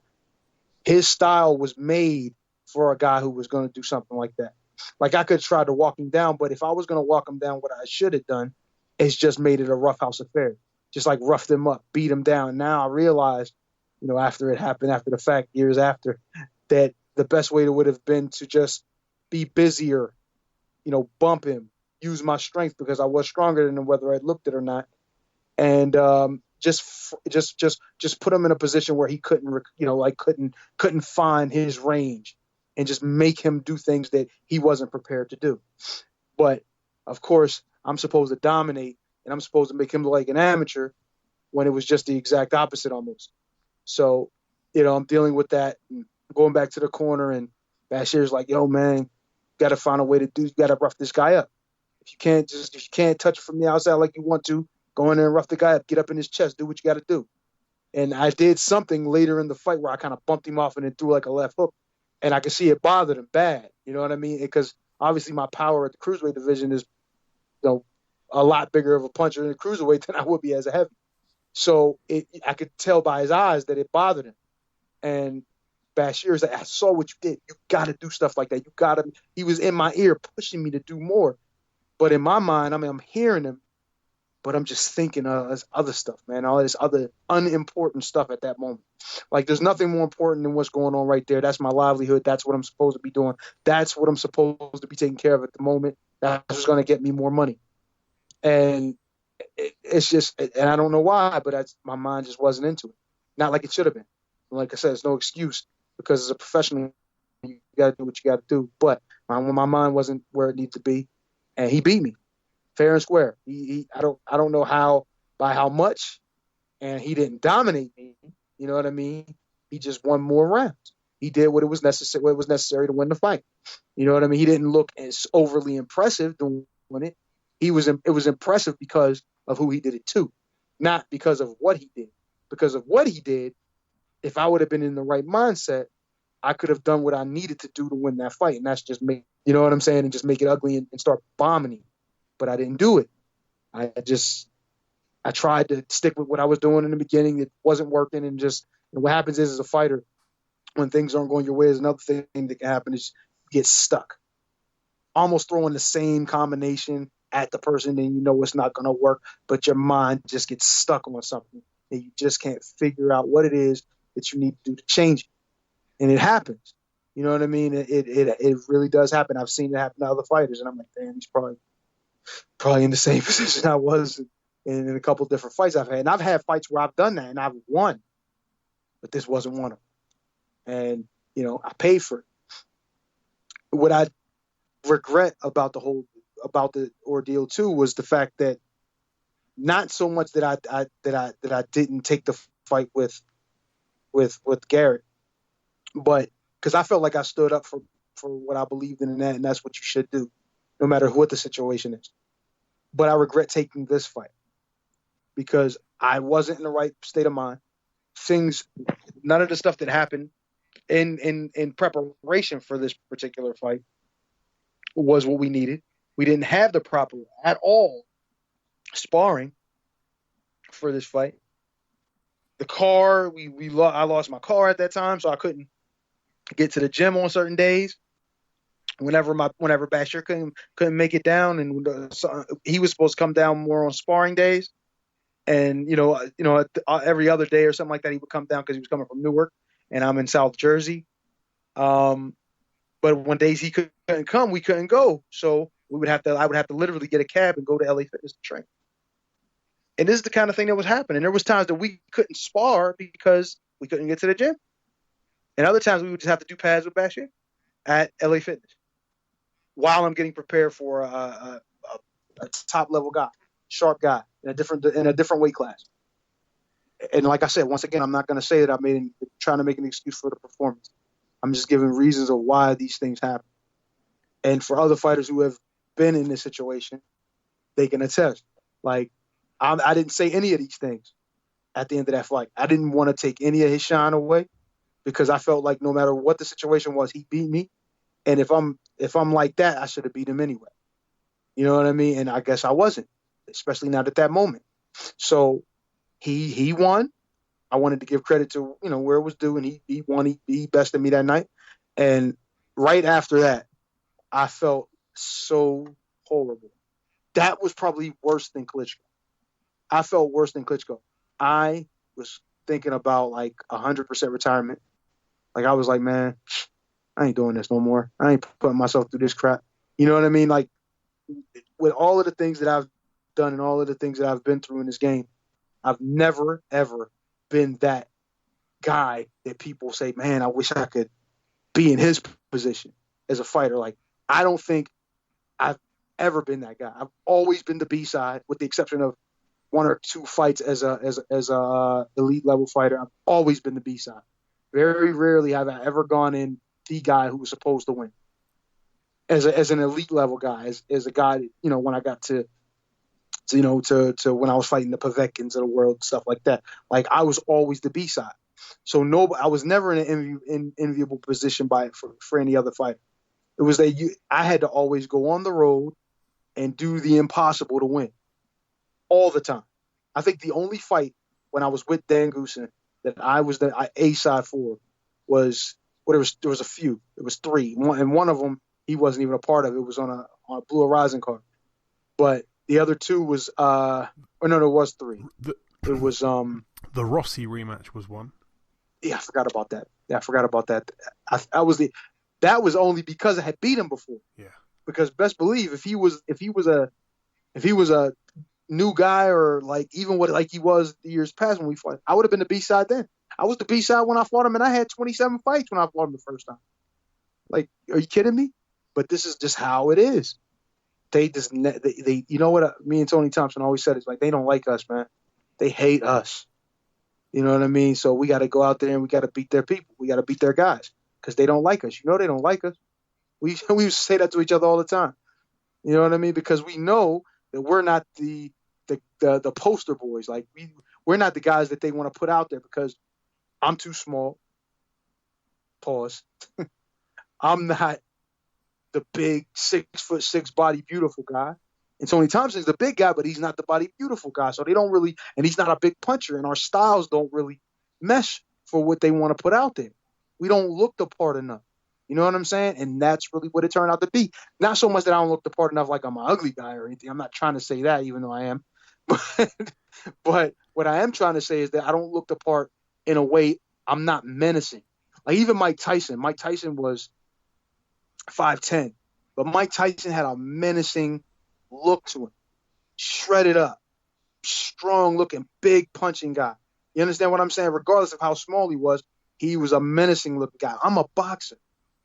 his style was made for a guy who was going to do something like that. Like I could try to walk him down, but if I was going to walk him down, what I should have done is just made it a roughhouse affair, just like roughed him up, beat him down. Now I realized, after it happened, after the fact, years after, that the best way would have been to just be busier, bump him, use my strength because I was stronger than him, whether I looked it or not, and just put him in a position where he couldn't, couldn't find his range. And just make him do things that he wasn't prepared to do. But, of course, I'm supposed to dominate, and I'm supposed to make him look like an amateur when it was just the exact opposite almost. So, I'm dealing with that, and going back to the corner, and Bashir's like, yo, man, you got to find a way to you got to rough this guy up. If you can't touch it from the outside like you want to, go in there and rough the guy up, get up in his chest, do what you got to do. And I did something later in the fight where I kind of bumped him off and then threw like a left hook. And I could see it bothered him bad, you know what I mean? Because obviously my power at the cruiserweight division is, a lot bigger of a puncher in the cruiserweight than I would be as a heavy. So I could tell by his eyes that it bothered him. And Bashir's like, I saw what you did. You got to do stuff like that. He was in my ear pushing me to do more. But in my mind, I'm hearing him, but I'm just thinking of this other stuff, man, all this other unimportant stuff at that moment. Like, there's nothing more important than what's going on right there. That's my livelihood. That's what I'm supposed to be doing. That's what I'm supposed to be taking care of at the moment. That's what's going to get me more money. And it's just, and I don't know why, but my mind just wasn't into it. Not like it should have been. Like I said, it's no excuse because as a professional, you got to do what you got to do. But my mind wasn't where it needed to be. And he beat me fair and square. I don't know how by how much, and he didn't dominate me. You know what I mean? He just won more rounds. He did what was necessary to win the fight. You know what I mean? He didn't look as overly impressive doing it. It was impressive because of who he did it to, not because of what he did. Because of what he did, if I would have been in the right mindset, I could have done what I needed to do to win that fight, and that's just make, you know what I'm saying, and just make it ugly and start bombing him. But I didn't do it. I tried to stick with what I was doing in the beginning. It wasn't working, and what happens is, as a fighter, when things aren't going your way, is another thing that can happen is you get stuck. Almost throwing the same combination at the person, and you know it's not going to work, but your mind just gets stuck on something, and you just can't figure out what it is that you need to do to change it. And it happens. You know what I mean? It really does happen. I've seen it happen to other fighters, and I'm like, damn, he's probably in the same position I was in a couple of different fights I've had. And I've had fights where I've done that, and I've won, but this wasn't one of them. And, you know, I paid for it. What I regret about the ordeal too was the fact that not so much that I didn't take the fight with Garrett, but because I felt like I stood up for what I believed in, and that's what you should do, no matter what the situation is. But I regret taking this fight because I wasn't in the right state of mind. None of the stuff that happened in preparation for this particular fight was what we needed. We didn't have the proper at all sparring for this fight. The car, I lost my car at that time, so I couldn't get to the gym on certain days. Whenever Bashir couldn't make it down, and he was supposed to come down more on sparring days, and every other day or something like that he would come down because he was coming from Newark, and I'm in South Jersey. But when days he couldn't come, we couldn't go, so I would have to literally get a cab and go to LA Fitness to train. And this is the kind of thing that was happening. There was times that we couldn't spar because we couldn't get to the gym, and other times we would just have to do pads with Bashir at LA Fitness while I'm getting prepared for a top level guy, sharp guy in a different weight class. And like I said, once again, I'm not going to say that I'm trying to make an excuse for the performance. I'm just giving reasons of why these things happen. And for other fighters who have been in this situation, they can attest. Like, I didn't say any of these things at the end of that fight. I didn't want to take any of his shine away because I felt like no matter what the situation was, he beat me. And if I'm like that, I should have beat him anyway. You know what I mean? And I guess I wasn't, especially not at that moment. So he won. I wanted to give credit to, where it was due, and he won. He bested me that night. And right after that, I felt so horrible. That was probably worse than Klitschko. I felt worse than Klitschko. I was thinking about like 100% retirement. Like I was like, man, I ain't doing this no more. I ain't putting myself through this crap. You know what I mean? Like with all of the things that I've done and all of the things that I've been through in this game, I've never, ever been that guy that people say, man, I wish I could be in his position as a fighter. Like, I don't think I've ever been that guy. I've always been the B-side, with the exception of one or two fights as a elite level fighter. I've always been the B-side. Very rarely have I ever gone in the guy who was supposed to win. As an elite level guy, as a guy, when I got to when I was fighting the Povetkin's of the world, stuff like that. Like, I was always the B-side. So I was never in an enviable position for any other fighter. It was that I had to always go on the road and do the impossible to win all the time. I think the only fight when I was with Dan Goosen that I was the A-side for was, there was a few. It was three. And one of them, he wasn't even a part of. It was on a Blue Horizon card. But the other two was there was three. It was the Rossi rematch was one. Yeah, I forgot about that. That was only because I had beat him before. Yeah. Because best believe if he was a new guy, or like even what like he was the years past when we fought, I would have been the B-side then. I was the B-side when I fought him, and I had 27 fights when I fought him the first time. Like, are you kidding me? But this is just how it is. They you know what me and Tony Thompson always said is like, they don't like us, man. They hate us. You know what I mean? So we got to go out there and we got to beat their people. We got to beat their guys because they don't like us. You know they don't like us. We used to say that to each other all the time. You know what I mean? Because we know that we're not the poster boys. Like we're not the guys that they want to put out there because I'm too small. Pause. I'm not the big 6'6" body beautiful guy. And Tony Thompson's the big guy, but he's not the body beautiful guy. So they don't really, and he's not a big puncher, and our styles don't really mesh for what they want to put out there. We don't look the part enough. You know what I'm saying? And that's really what it turned out to be. Not so much that I don't look the part enough like I'm an ugly guy or anything. I'm not trying to say that, even though I am. But what I am trying to say is that I don't look the part in a way I'm not menacing. Like even Mike Tyson. Mike Tyson was 5'10", but Mike Tyson had a menacing look to him. Shredded up, strong looking, big punching guy. You understand what I'm saying? Regardless of how small he was a menacing looking guy. I'm a boxer.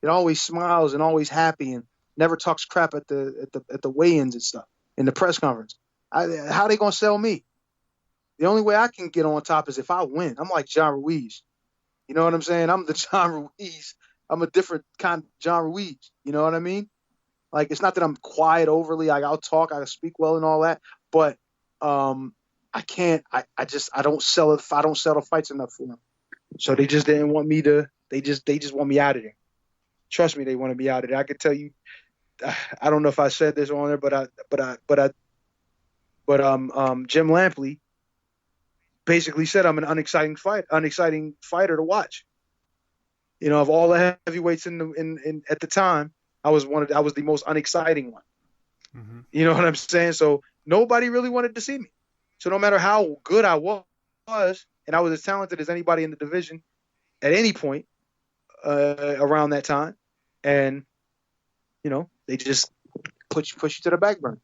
It always smiles and always happy and never talks crap at the weigh-ins and stuff in the press conference. How they gonna sell me? The only way I can get on top is if I win. I'm like John Ruiz. You know what I'm saying? I'm the John Ruiz. I'm a different kind of John Ruiz. You know what I mean? Like, it's not that I'm quiet overly. Like, I'll talk, I speak well and all that. But I can't. I don't sell it. I don't sell the fights enough for them. So they just didn't want me to. They just want me out of there. Trust me, they want to be out of there. I could tell you. I don't know if I said this on there, but Jim Lampley basically said I'm an unexciting fighter to watch. You know, of all the heavyweights in at the time, I was the most unexciting one. Mm-hmm. You know what I'm saying? So nobody really wanted to see me. So no matter how good I was, and I was as talented as anybody in the division at any point around that time, and you know, they just push you to the back burner.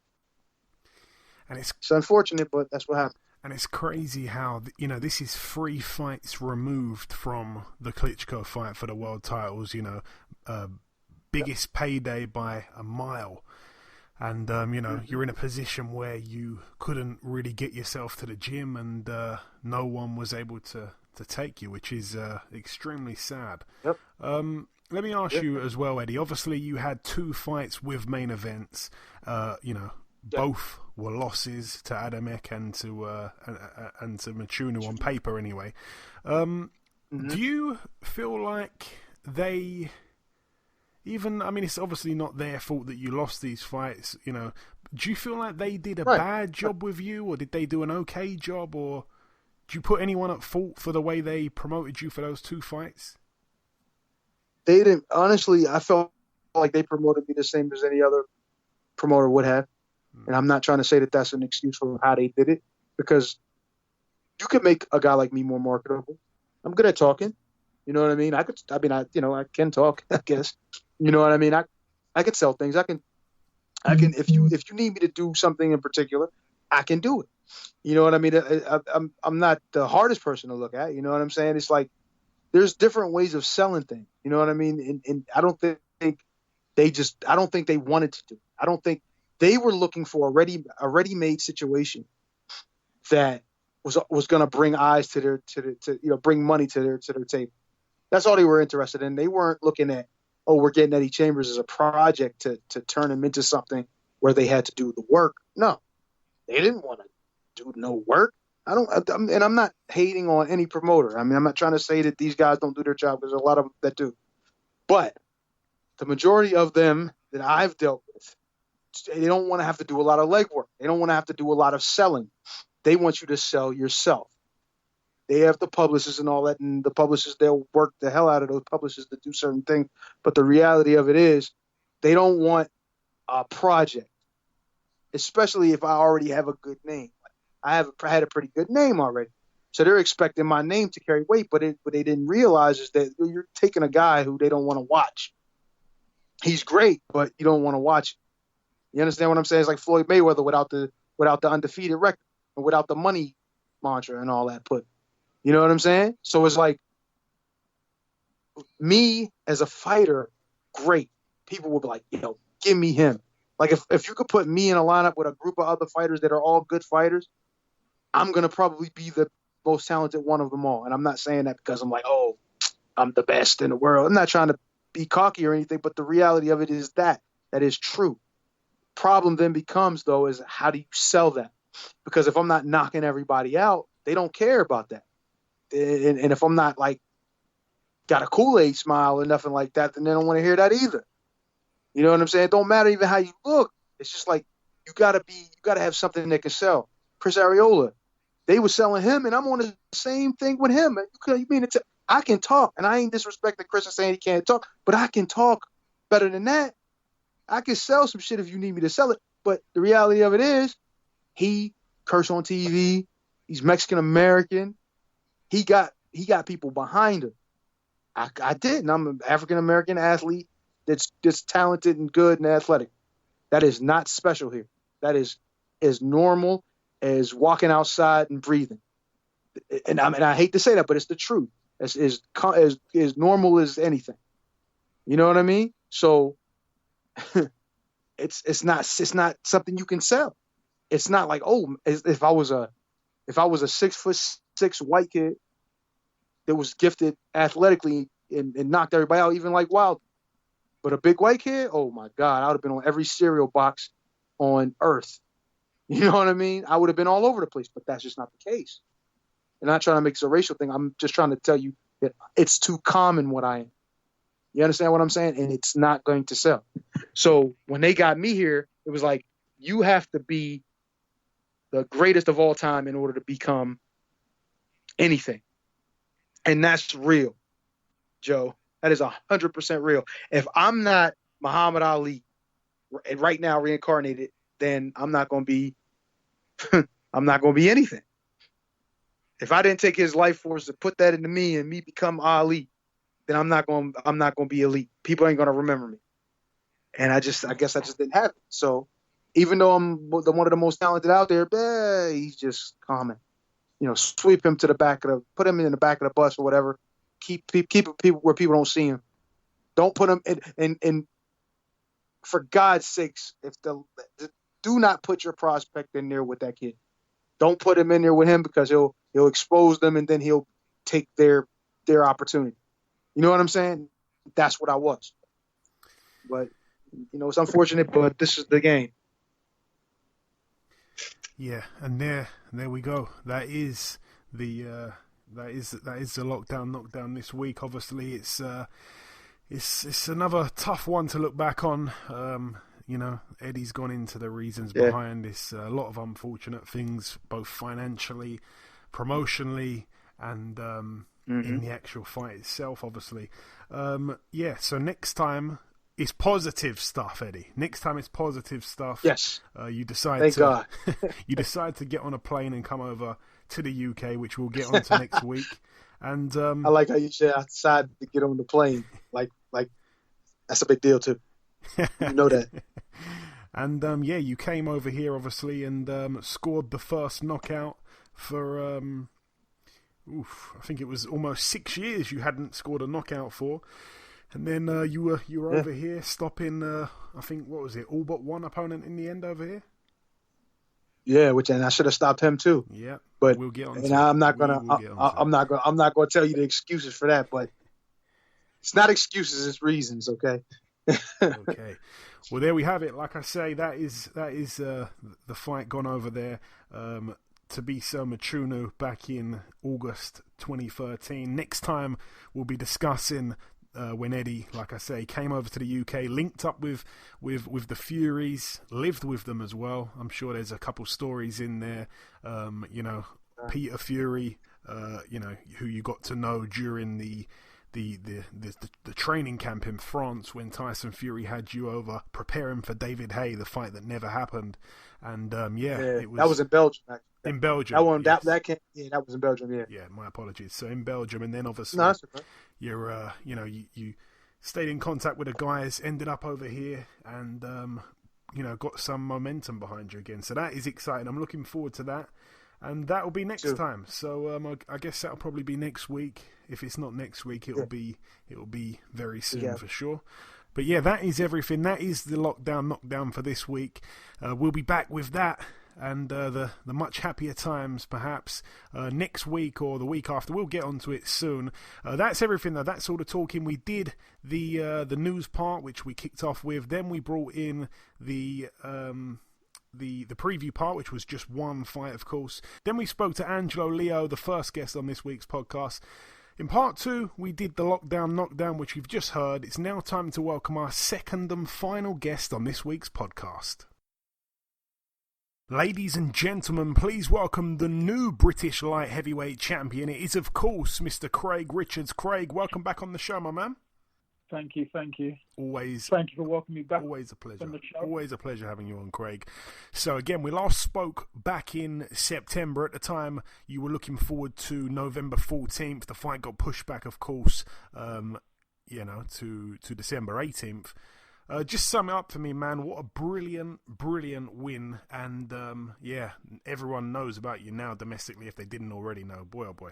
And it's unfortunate, but that's what happened. And it's crazy how, you know, this is 3 fights removed from the Klitschko fight for the world titles, you know, biggest payday by a mile. And, you know, you're in a position where you couldn't really get yourself to the gym and no one was able to take you, which is extremely sad. Yep. Let me ask you as well, Eddie. Obviously, you had 2 fights with main events, you know, both were losses to Adamek and to Mchunu on paper anyway. Do you feel like they even, I mean, it's obviously not their fault that you lost these fights, you know, do you feel like they did a bad job with you, or did they do an okay job, or do you put anyone at fault for the way they promoted you for those 2 fights? They didn't. Honestly, I felt like they promoted me the same as any other promoter would have. And I'm not trying to say that that's an excuse for how they did it, because you could make a guy like me more marketable. I'm good at talking. You know what I mean? I can talk, I guess. You know what I mean? I could sell things. I can, if you need me to do something in particular, I can do it. You know what I mean? I'm not the hardest person to look at. You know what I'm saying? It's like, there's different ways of selling things. You know what I mean? And I don't think I don't think they wanted to do it. I don't think they were looking for a ready-made situation that was going to bring eyes to bring money to their table. That's all they were interested in. They weren't looking at, oh, we're getting Eddie Chambers as a project to turn him into something where they had to do the work. No, they didn't want to do no work. And I'm not hating on any promoter. I mean, I'm not trying to say that these guys don't do their job, because there's a lot of them that do. But the majority of them that I've dealt with, they don't want to have to do a lot of legwork. They don't want to have to do a lot of selling. They want you to sell yourself. They have the publicists and all that, and the publicists, they'll work the hell out of those publicists to do certain things. But the reality of it is, they don't want a project, especially if I already have a good name. I had a pretty good name already. So they're expecting my name to carry weight, but what they didn't realize is that you're taking a guy who they don't want to watch. He's great, but you don't want to watch him. You understand what I'm saying? It's like Floyd Mayweather without the undefeated record and without the money mantra and all that put. You know what I'm saying? So it's like, me as a fighter, great. People will be like, give me him. Like if you could put me in a lineup with a group of other fighters that are all good fighters, I'm going to probably be the most talented one of them all. And I'm not saying that because I'm like, oh, I'm the best in the world. I'm not trying to be cocky or anything, but the reality of it is that is true. Problem then becomes, though, is how do you sell that? Because if I'm not knocking everybody out, they don't care about that. And if I'm not like got a Kool-Aid smile or nothing like that, then they don't want to hear that either. You know what I'm saying? It don't matter even how you look. It's just like you gotta have something that can sell. Chris Arreola, they were selling him, and I'm on the same thing with him. You mean I can talk, and I ain't disrespecting Chris and saying he can't talk, but I can talk better than that. I can sell some shit if you need me to sell it. But the reality of it is, he cursed on TV. He's Mexican American. He got people behind him. I didn't. I'm an African American athlete that's talented and good and athletic. That is not special here. That is as normal as walking outside and breathing. And I hate to say that, but it's the truth. As normal as anything. You know what I mean? So it's not something you can sell. It's not like, oh, if I was a 6'6" white kid that was gifted athletically and knocked everybody out, even like Wilder. But a big white kid, oh my God, I would have been on every cereal box on earth. You know what I mean? I would have been all over the place, but that's just not the case. And I'm not trying to make this a racial thing. I'm just trying to tell you that it's too common what I am. You understand what I'm saying? And it's not going to sell. So when they got me here, it was like, you have to be the greatest of all time in order to become anything. And that's real, Joe. That is 100% real. If I'm not Muhammad Ali right now reincarnated, then I'm not going to be I'm not going to be anything. If I didn't take his life force to put that into me and me become Ali, then I'm not going to be elite. People ain't going to remember me. And I guess I just didn't have it. So even though I'm one of the most talented out there, he's just common. You know, sweep him put him in the back of the bus or whatever. Keep people where people don't see him. Don't put him in for God's sakes, do not put your prospect in there with that kid. Don't put him in there with him because he'll expose them and then he'll take their opportunity. You know what I'm saying? That's what I was. But you know, it's unfortunate, but this is the game. Yeah, and there we go. That is the lockdown knockdown this week. Obviously, it's another tough one to look back on. You know, Eddie's gone into the reasons behind this. A lot of unfortunate things, both financially, promotionally, and in the actual fight itself, obviously. So next time it's positive stuff, Eddie. Next time it's positive stuff. Yes. You decide you decide to get on a plane and come over to the UK, which we'll get onto next week. And I like how you said I decided to get on the plane. Like that's a big deal too. You know that. And you came over here obviously and scored the first knockout for I think it was almost 6 years you hadn't scored a knockout for. And then you were over here stopping I think, what was it, all but one opponent in the end over here? Yeah, and I should have stopped him too. Yeah, but we'll get on. And I'm not gonna tell you the excuses for that, but it's not excuses, it's reasons. Okay. Okay. Well, there we have it. Like I say, that is the fight gone over there. Thabiso Mchunu back in August 2013. Next time we'll be discussing when Eddie, like I say, came over to the UK, linked up with the Furies, lived with them as well. I'm sure there's a couple stories in there. Peter Fury, who you got to know during the training camp in France when Tyson Fury had you over preparing for David Haye, the fight that never happened. And it was, that was in Belgium. Actually. In Belgium, that one, yes. that was in Belgium. Yeah, my apologies. So in Belgium, and then obviously okay. you're you stayed in contact with the guys, ended up over here, and got some momentum behind you again. So that is exciting. I'm looking forward to that. And that will be next time. So I guess that'll probably be next week. If it's not next week, it will be very soon for sure. But yeah, that is everything. That is the lockdown knockdown for this week. We'll be back with that and the much happier times, perhaps, next week or the week after. We'll get onto it soon. That's everything, though. That's all the talking. We did the news part, which we kicked off with. Then we brought in the preview part, which was just one fight, of course. Then we spoke to Angelo Leo, the first guest on this week's podcast. In part 2, we did the Lockdown Knockdown, which you've just heard. It's now time to welcome our second and final guest on this week's podcast. Ladies and gentlemen, please welcome the new British light heavyweight champion. It is, of course, Mr. Craig Richards. Craig, welcome back on the show, my man. Thank you. Always. Thank you for welcoming me back. Always a pleasure. Always a pleasure having you on, Craig. So again, we last spoke back in September. At the time, you were looking forward to November 14th. The fight got pushed back, of course, to December 18th. Just sum it up for me, man. What a brilliant win. And everyone knows about you now domestically if they didn't already know. Boy, oh boy.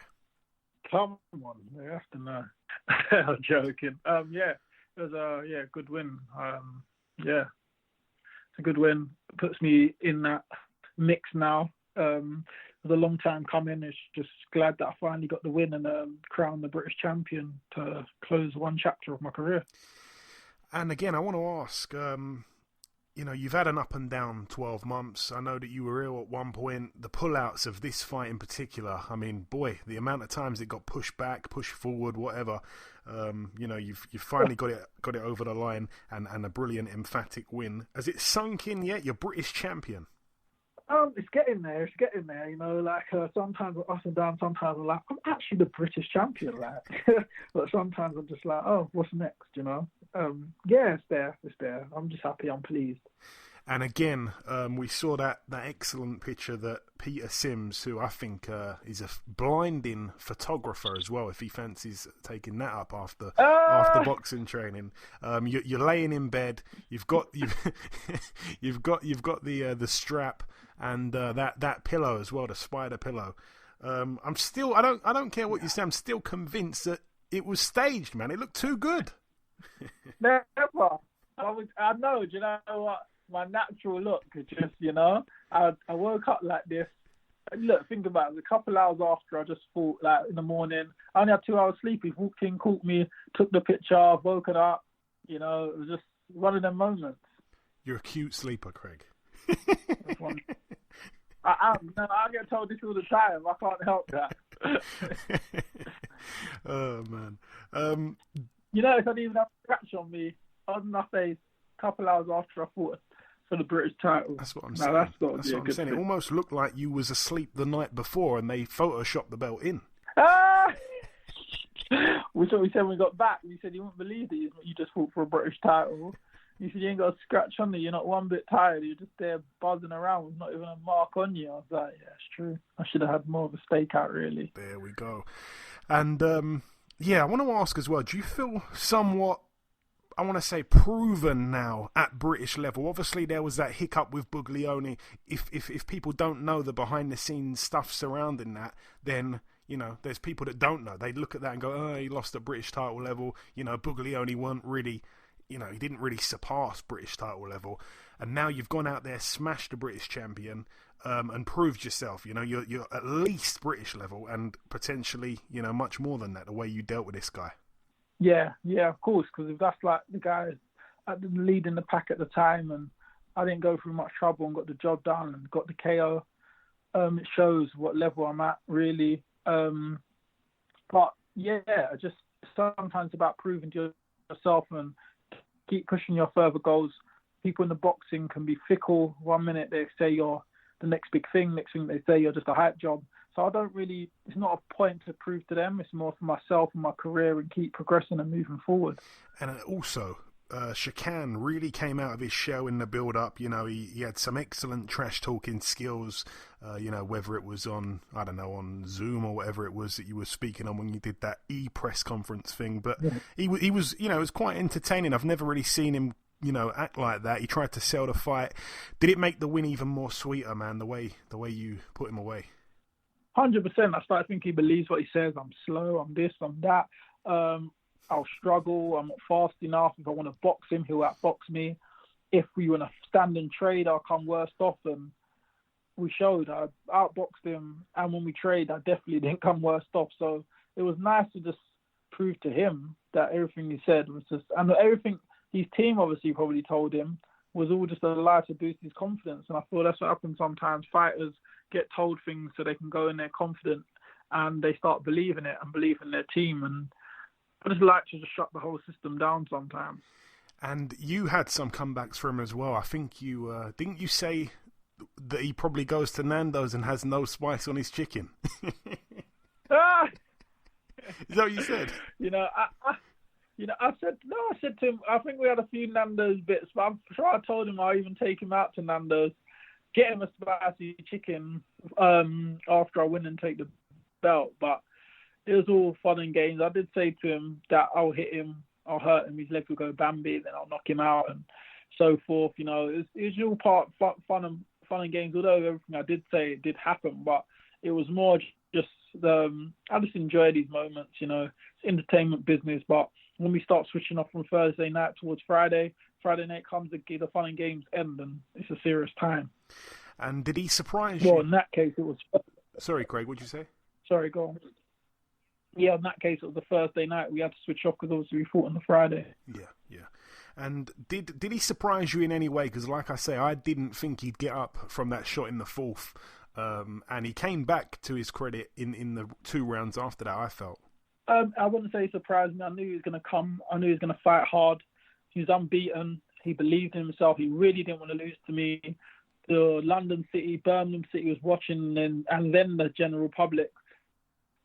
Come on, they have to know. I'm joking. It was a good win. It's a good win. It puts me in that mix now. It was a long time coming. It's just glad that I finally got the win and crowned the British champion to close one chapter of my career. And again, I want to ask, you've had an up and down 12 months. I know that you were ill at one point. The pullouts of this fight in particular, I mean, boy, the amount of times it got pushed back, pushed forward, whatever. You've finally got it over the line and a brilliant, emphatic win. Has it sunk in yet? You're British champion. It's getting there. Sometimes I'm up and down. Sometimes I'm like, I'm actually the British champion, but sometimes I'm just like, oh, what's next? It's there. I'm just happy. I'm pleased. And again, we saw that excellent picture that Peter Sims, who I think is a blinding photographer as well, if he fancies taking that up after boxing training. You're laying in bed. You've got the strap and that pillow as well, the spider pillow. I'm still. I don't care what you say. I'm still convinced that it was staged, man. It looked too good. Never. I know. Do you know what? My natural look is just, I woke up like this. Look, think about it. A couple hours after, I just thought, in the morning, I only had 2 hours sleep. He walked in, caught me, took the picture, I've woken up. It was just one of them moments. You're a cute sleeper, Craig. I get told this all the time. I can't help that. Oh, man. If I didn't even have a scratch on my face, a couple hours after I fought for the British title. That's what I'm saying. That's what I'm saying. It almost looked like you was asleep the night before and they photoshopped the belt in. We said when we got back, you said you wouldn't believe that you just fought for a British title. You said you ain't got a scratch on you. You're not one bit tired. You're just there buzzing around with not even a mark on you. I was like, yeah, it's true. I should have had more of a stakeout, really. There we go. And, I want to ask as well, do you feel somewhat, I want to say, proven now at British level? Obviously, there was that hiccup with Buglioni. If people don't know the behind-the-scenes stuff surrounding that, then, there's people that don't know. They look at that and go, oh, he lost at British title level. Buglioni weren't really, he didn't really surpass British title level. And now you've gone out there, smashed the British champion, and proved yourself. You're at least British level and potentially, much more than that, the way you dealt with this guy. Yeah, of course, because if that's like the guy at the lead in the pack at the time and I didn't go through much trouble and got the job done and got the KO, it shows what level I'm at, really. But just sometimes about proving to yourself and keep pushing your further goals. People in the boxing can be fickle. 1 minute they say you're the next big thing, next thing they say you're just a hype job. So it's not a point to prove to them. It's more for myself and my career and keep progressing and moving forward. And also, Shakan really came out of his shell in the build-up. He had some excellent trash-talking skills, whether it was on Zoom or whatever it was that you were speaking on when you did that e-press conference thing. But he was, it was quite entertaining. I've never really seen him, act like that. He tried to sell the fight. Did it make the win even more sweeter, man, the way you put him away? 100%. I started thinking he believes what he says. I'm slow, I'm this, I'm that. I'll struggle. I'm not fast enough. If I want to box him, he'll outbox me. If we want to stand and trade, I'll come worst off. And we showed. I outboxed him, and when we trade, I definitely didn't come worse off. So it was nice to just prove to him that everything he said was just, and everything his team obviously probably told him was all just a lie to boost his confidence. And I thought that's what happens sometimes. Fighters get told things so they can go in there confident, and they start believing it and believing their team. And I just like to just shut the whole system down sometimes. And you had some comebacks for him as well. I think you didn't you say that he probably goes to Nando's and has no spice on his chicken? Is that what you said? I said to him, I think we had a few Nando's bits, but I'm sure I told him I'll even take him out to Nando's, get him a spicy chicken after I win and take the belt. But it was all fun and games. I did say to him that I'll hit him, I'll hurt him, his leg will go Bambi, then I'll knock him out and so forth. It's all part fun and games. Although everything I did say it did happen, but it was more just I just enjoy these moments. It's entertainment business. But when we start switching off from Thursday night towards Friday night comes, the fun and games end, and it's a serious time. And did he surprise you? Well, in that case, it was. Sorry, Craig. What'd you say? Sorry, go on. Yeah, in that case, it was the Thursday night. We had to switch off because obviously we fought on the Friday. Yeah. And did he surprise you in any way? Because like I say, I didn't think he'd get up from that shot in the fourth. And he came back, to his credit, in the 2 rounds after that, I felt. I wouldn't say he surprised me. I knew he was going to come. I knew he was going to fight hard. He was unbeaten. He believed in himself. He really didn't want to lose to me. The London City, Birmingham City was watching, and then the general public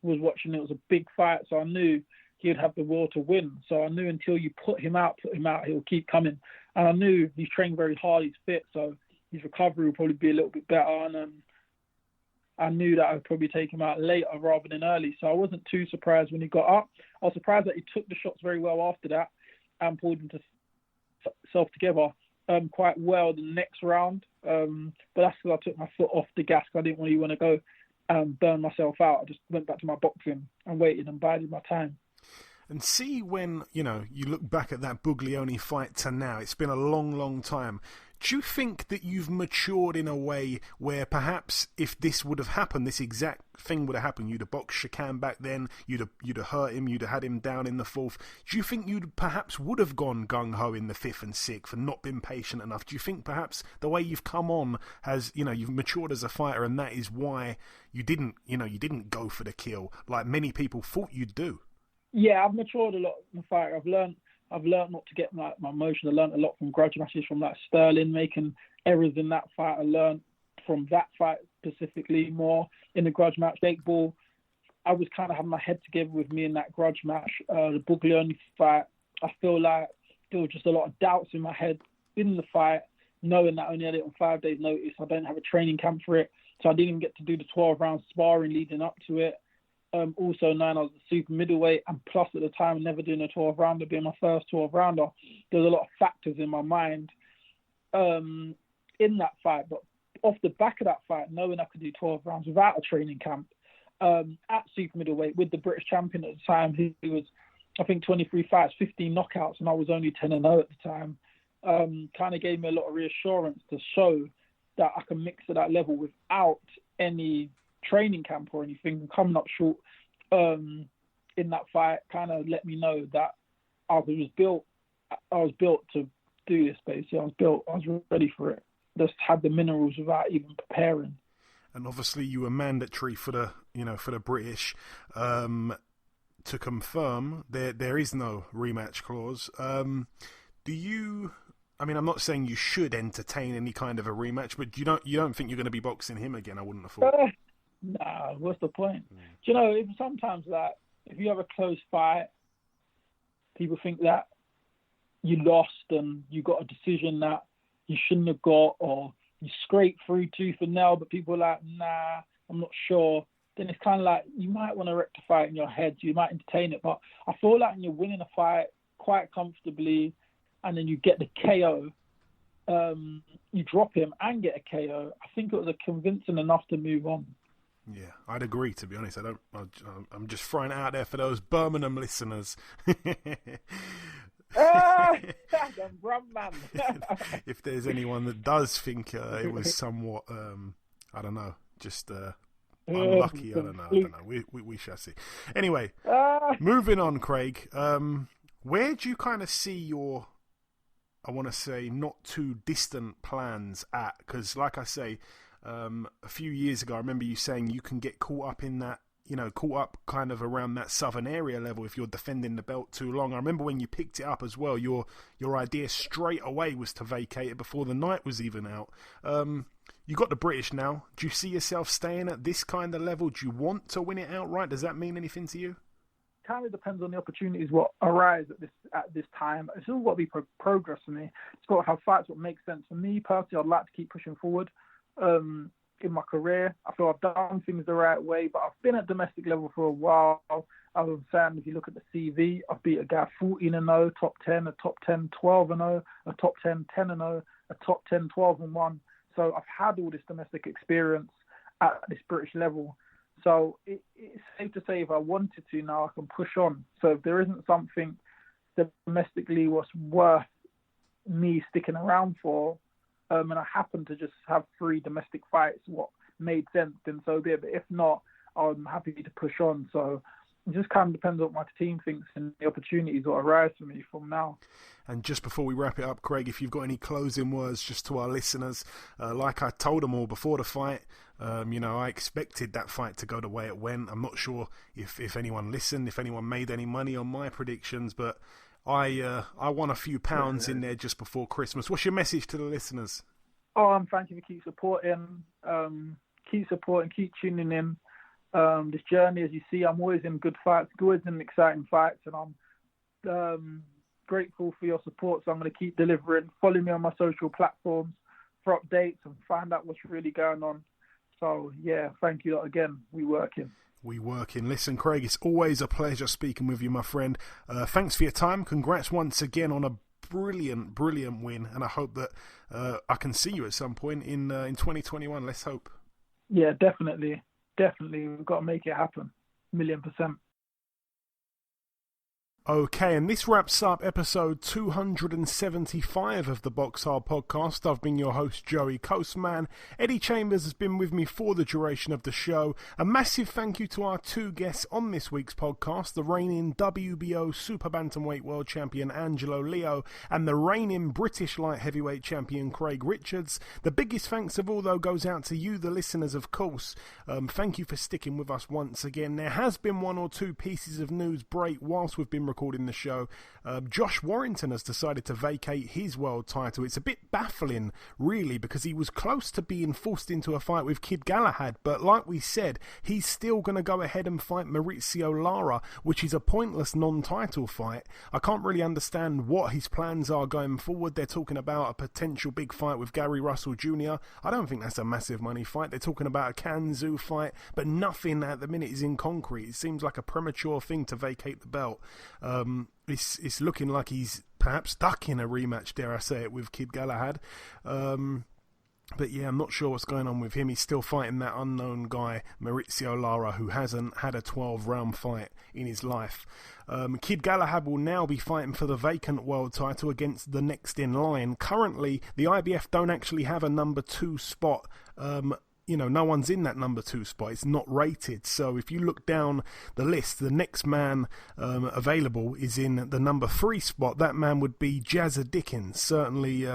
was watching. It was a big fight, so I knew he'd have the will to win. So I knew until you put him out, he'll keep coming. And I knew he's trained very hard, he's fit, so his recovery will probably be a little bit better. And I knew that I would probably take him out later rather than early. So I wasn't too surprised when he got up. I was surprised that he took the shots very well after that and pulled himself together quite well the next round. But that's because I took my foot off the gas. I didn't really want to go and burn myself out. I just went back to my boxing and waited and bided my time. And see, when you look back at that Buglioni fight to now, it's been a long, long time. Do you think that you've matured in a way where perhaps if this would have happened, this exact thing would have happened, you'd have boxed Shakan back then, you'd have hurt him, you'd have had him down in the fourth. Do you think you'd perhaps would have gone gung-ho in the fifth and sixth and not been patient enough? Do you think perhaps the way you've come on has, you've matured as a fighter, and that is why you didn't go for the kill like many people thought you'd do? Yeah, I've matured a lot in the fighter. I've learned not to get my emotion. I learned a lot from grudge matches, from that Sterling making errors in that fight. I learned from that fight specifically more in the grudge match. Jake Ball, I was kind of having my head together with me in that grudge match. The Buglioni fight, I feel like there was just a lot of doubts in my head in the fight, knowing that I only had it on 5 days' notice. I don't have a training camp for it, so I didn't even get to do the 12-round sparring leading up to it. Also knowing I was a super middleweight, and plus at the time never doing a 12-rounder, being my first 12-rounder, there was a lot of factors in my mind in that fight. But off the back of that fight, knowing I could do 12 rounds without a training camp at super middleweight with the British champion at the time, who was, I think, 23 fights, 15 knockouts, and I was only 10-0 at the time, kind of gave me a lot of reassurance to show that I can mix at that level without any training camp or anything. Coming up short in that fight kind of let me know that I was built to do this. Basically, I was ready for it. Just had the minerals without even preparing. And obviously, you were mandatory for the British. To confirm, there is no rematch clause. Do you? I mean, I'm not saying you should entertain any kind of a rematch, but you don't think you're going to be boxing him again? I wouldn't have thought. Nah, what's the point? Do you know, sometimes that if you have a close fight, people think that you lost and you got a decision that you shouldn't have got, or you scraped through tooth and nail, but people are like, nah, I'm not sure. Then it's kind of like you might want to rectify it in your head. You might entertain it, but I feel like when you're winning a fight quite comfortably and then you get the KO, you drop him and get a KO, I think it was convincing enough to move on. Yeah, I'd agree, to be honest. I'm just throwing it out there for those Birmingham listeners. If there's anyone that does think it was somewhat I don't know. Just unlucky. I don't know. We shall see. Anyway, moving on, Craig. Where do you kind of see your, I want to say, not too distant plans at? Because, like I say, a few years ago, I remember you saying you can get caught up in that, caught up kind of around that southern area level if you're defending the belt too long. I remember when you picked it up as well, your idea straight away was to vacate it before the night was even out. You got the British now. Do you see yourself staying at this kind of level? Do you want to win it outright? Does that mean anything to you? Kind of depends on the opportunities what arise at this time. It's all got to be progress for me. It's got to have fights what makes sense for me personally. I'd like to keep pushing forward in my career. I feel I've done things the right way, but I've been at domestic level for a while. I was saying, if you look at the CV, I've beat a guy 14-0, top 10, a top 10, 12-0, a top 10, 10-0, a top 10, 12-1. So I've had all this domestic experience at this British level. So it's safe to say if I wanted to now, I can push on. So if there isn't something domestically what's worth me sticking around for, and I happen to just have 3 domestic fights, what made sense, then so be it. But if not, I'm happy to push on. So it just kind of depends on what my team thinks and the opportunities that arise for me from now. And just before we wrap it up, Craig, if you've got any closing words just to our listeners, like I told them all before the fight, I expected that fight to go the way it went. I'm not sure if anyone listened, if anyone made any money on my predictions, but I won a few pounds in there just before Christmas. What's your message to the listeners? Thank you for keep supporting, keep tuning in. This journey, as you see, I'm always in good fights, always in exciting fights, and I'm grateful for your support. So I'm going to keep delivering. Follow me on my social platforms for updates and find out what's really going on. So yeah, thank you again. We working. Listen, Craig, it's always a pleasure speaking with you, my friend. Thanks for your time. Congrats once again on a brilliant win, and I hope that I can see you at some point in 2021. Let's hope. Yeah, definitely. We've got to make it happen. 1,000,000%. Okay, and this wraps up episode 275 of the BoxHard Podcast. I've been your host, Joey Coastman. Eddie Chambers has been with me for the duration of the show. A massive thank you to our 2 guests on this week's podcast, the reigning WBO Super-Bantamweight World Champion Angelo Leo and the reigning British Light Heavyweight Champion Craig Richards. The biggest thanks of all, though, goes out to you, the listeners, of course. Thank you for sticking with us once again. There has been 1 or 2 pieces of news break whilst we've been recording the show. Josh Warrington has decided to vacate his world title. It's a bit baffling, really, because he was close to being forced into a fight with Kid Galahad, but like we said, he's still going to go ahead and fight Maurizio Lara, which is a pointless non-title fight. I can't really understand what his plans are going forward. They're talking about a potential big fight with Gary Russell Jr. I don't think that's a massive money fight. They're talking about a Kanzu fight, but nothing at the minute is in concrete. It seems like a premature thing to vacate the belt. It's looking like he's perhaps stuck in a rematch, dare I say it, with Kid Galahad. But yeah, I'm not sure what's going on with him. He's still fighting that unknown guy, Maurizio Lara, who hasn't had a 12-round fight in his life. Kid Galahad will now be fighting for the vacant world title against the next in line. Currently, the IBF don't actually have a number 2 spot. No one's in that number 2 spot. It's not rated. So if you look down the list, the next man available is in the number 3 spot. That man would be Jazza Dickens. Certainly,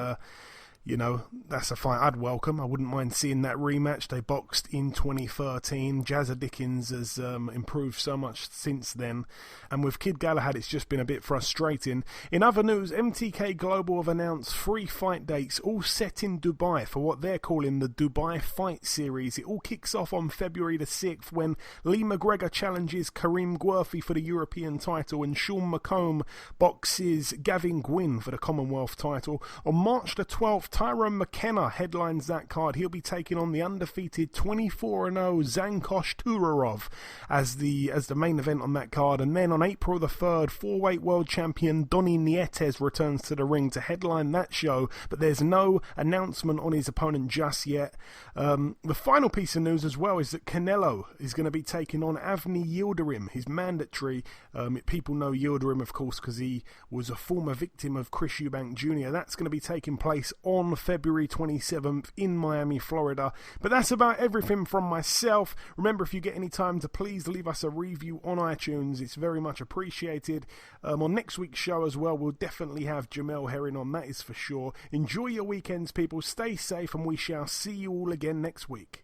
that's a fight I'd welcome. I wouldn't mind seeing that rematch. They boxed in 2013. Jazza Dickens has improved so much since then. And with Kid Galahad, it's just been a bit frustrating. In other news, MTK Global have announced 3 fight dates, all set in Dubai for what they're calling the Dubai Fight Series. It all kicks off on February the 6th when Lee McGregor challenges Kareem Guerfi for the European title and Sean McComb boxes Gavin Gwynn for the Commonwealth title. On March the 12th, Tyrone McKenna headlines that card. He'll be taking on the undefeated 24-0 Zankosh Turarov as the main event on that card. And then on April the 3rd, 4-weight world champion Donny Nietes returns to the ring to headline that show, but there's no announcement on his opponent just yet. The final piece of news as well is that Canelo is going to be taking on Avni Yildirim, his mandatory. People know Yildirim, of course, because he was a former victim of Chris Eubank Jr. That's going to be taking place on on February 27th in Miami, Florida. But that's about everything from myself. Remember, if you get any time to please leave us a review on iTunes. It's very much appreciated. On next week's show as well, we'll definitely have Jamel Herring on, that is for sure. Enjoy your weekends, people. Stay safe, and we shall see you all again next week.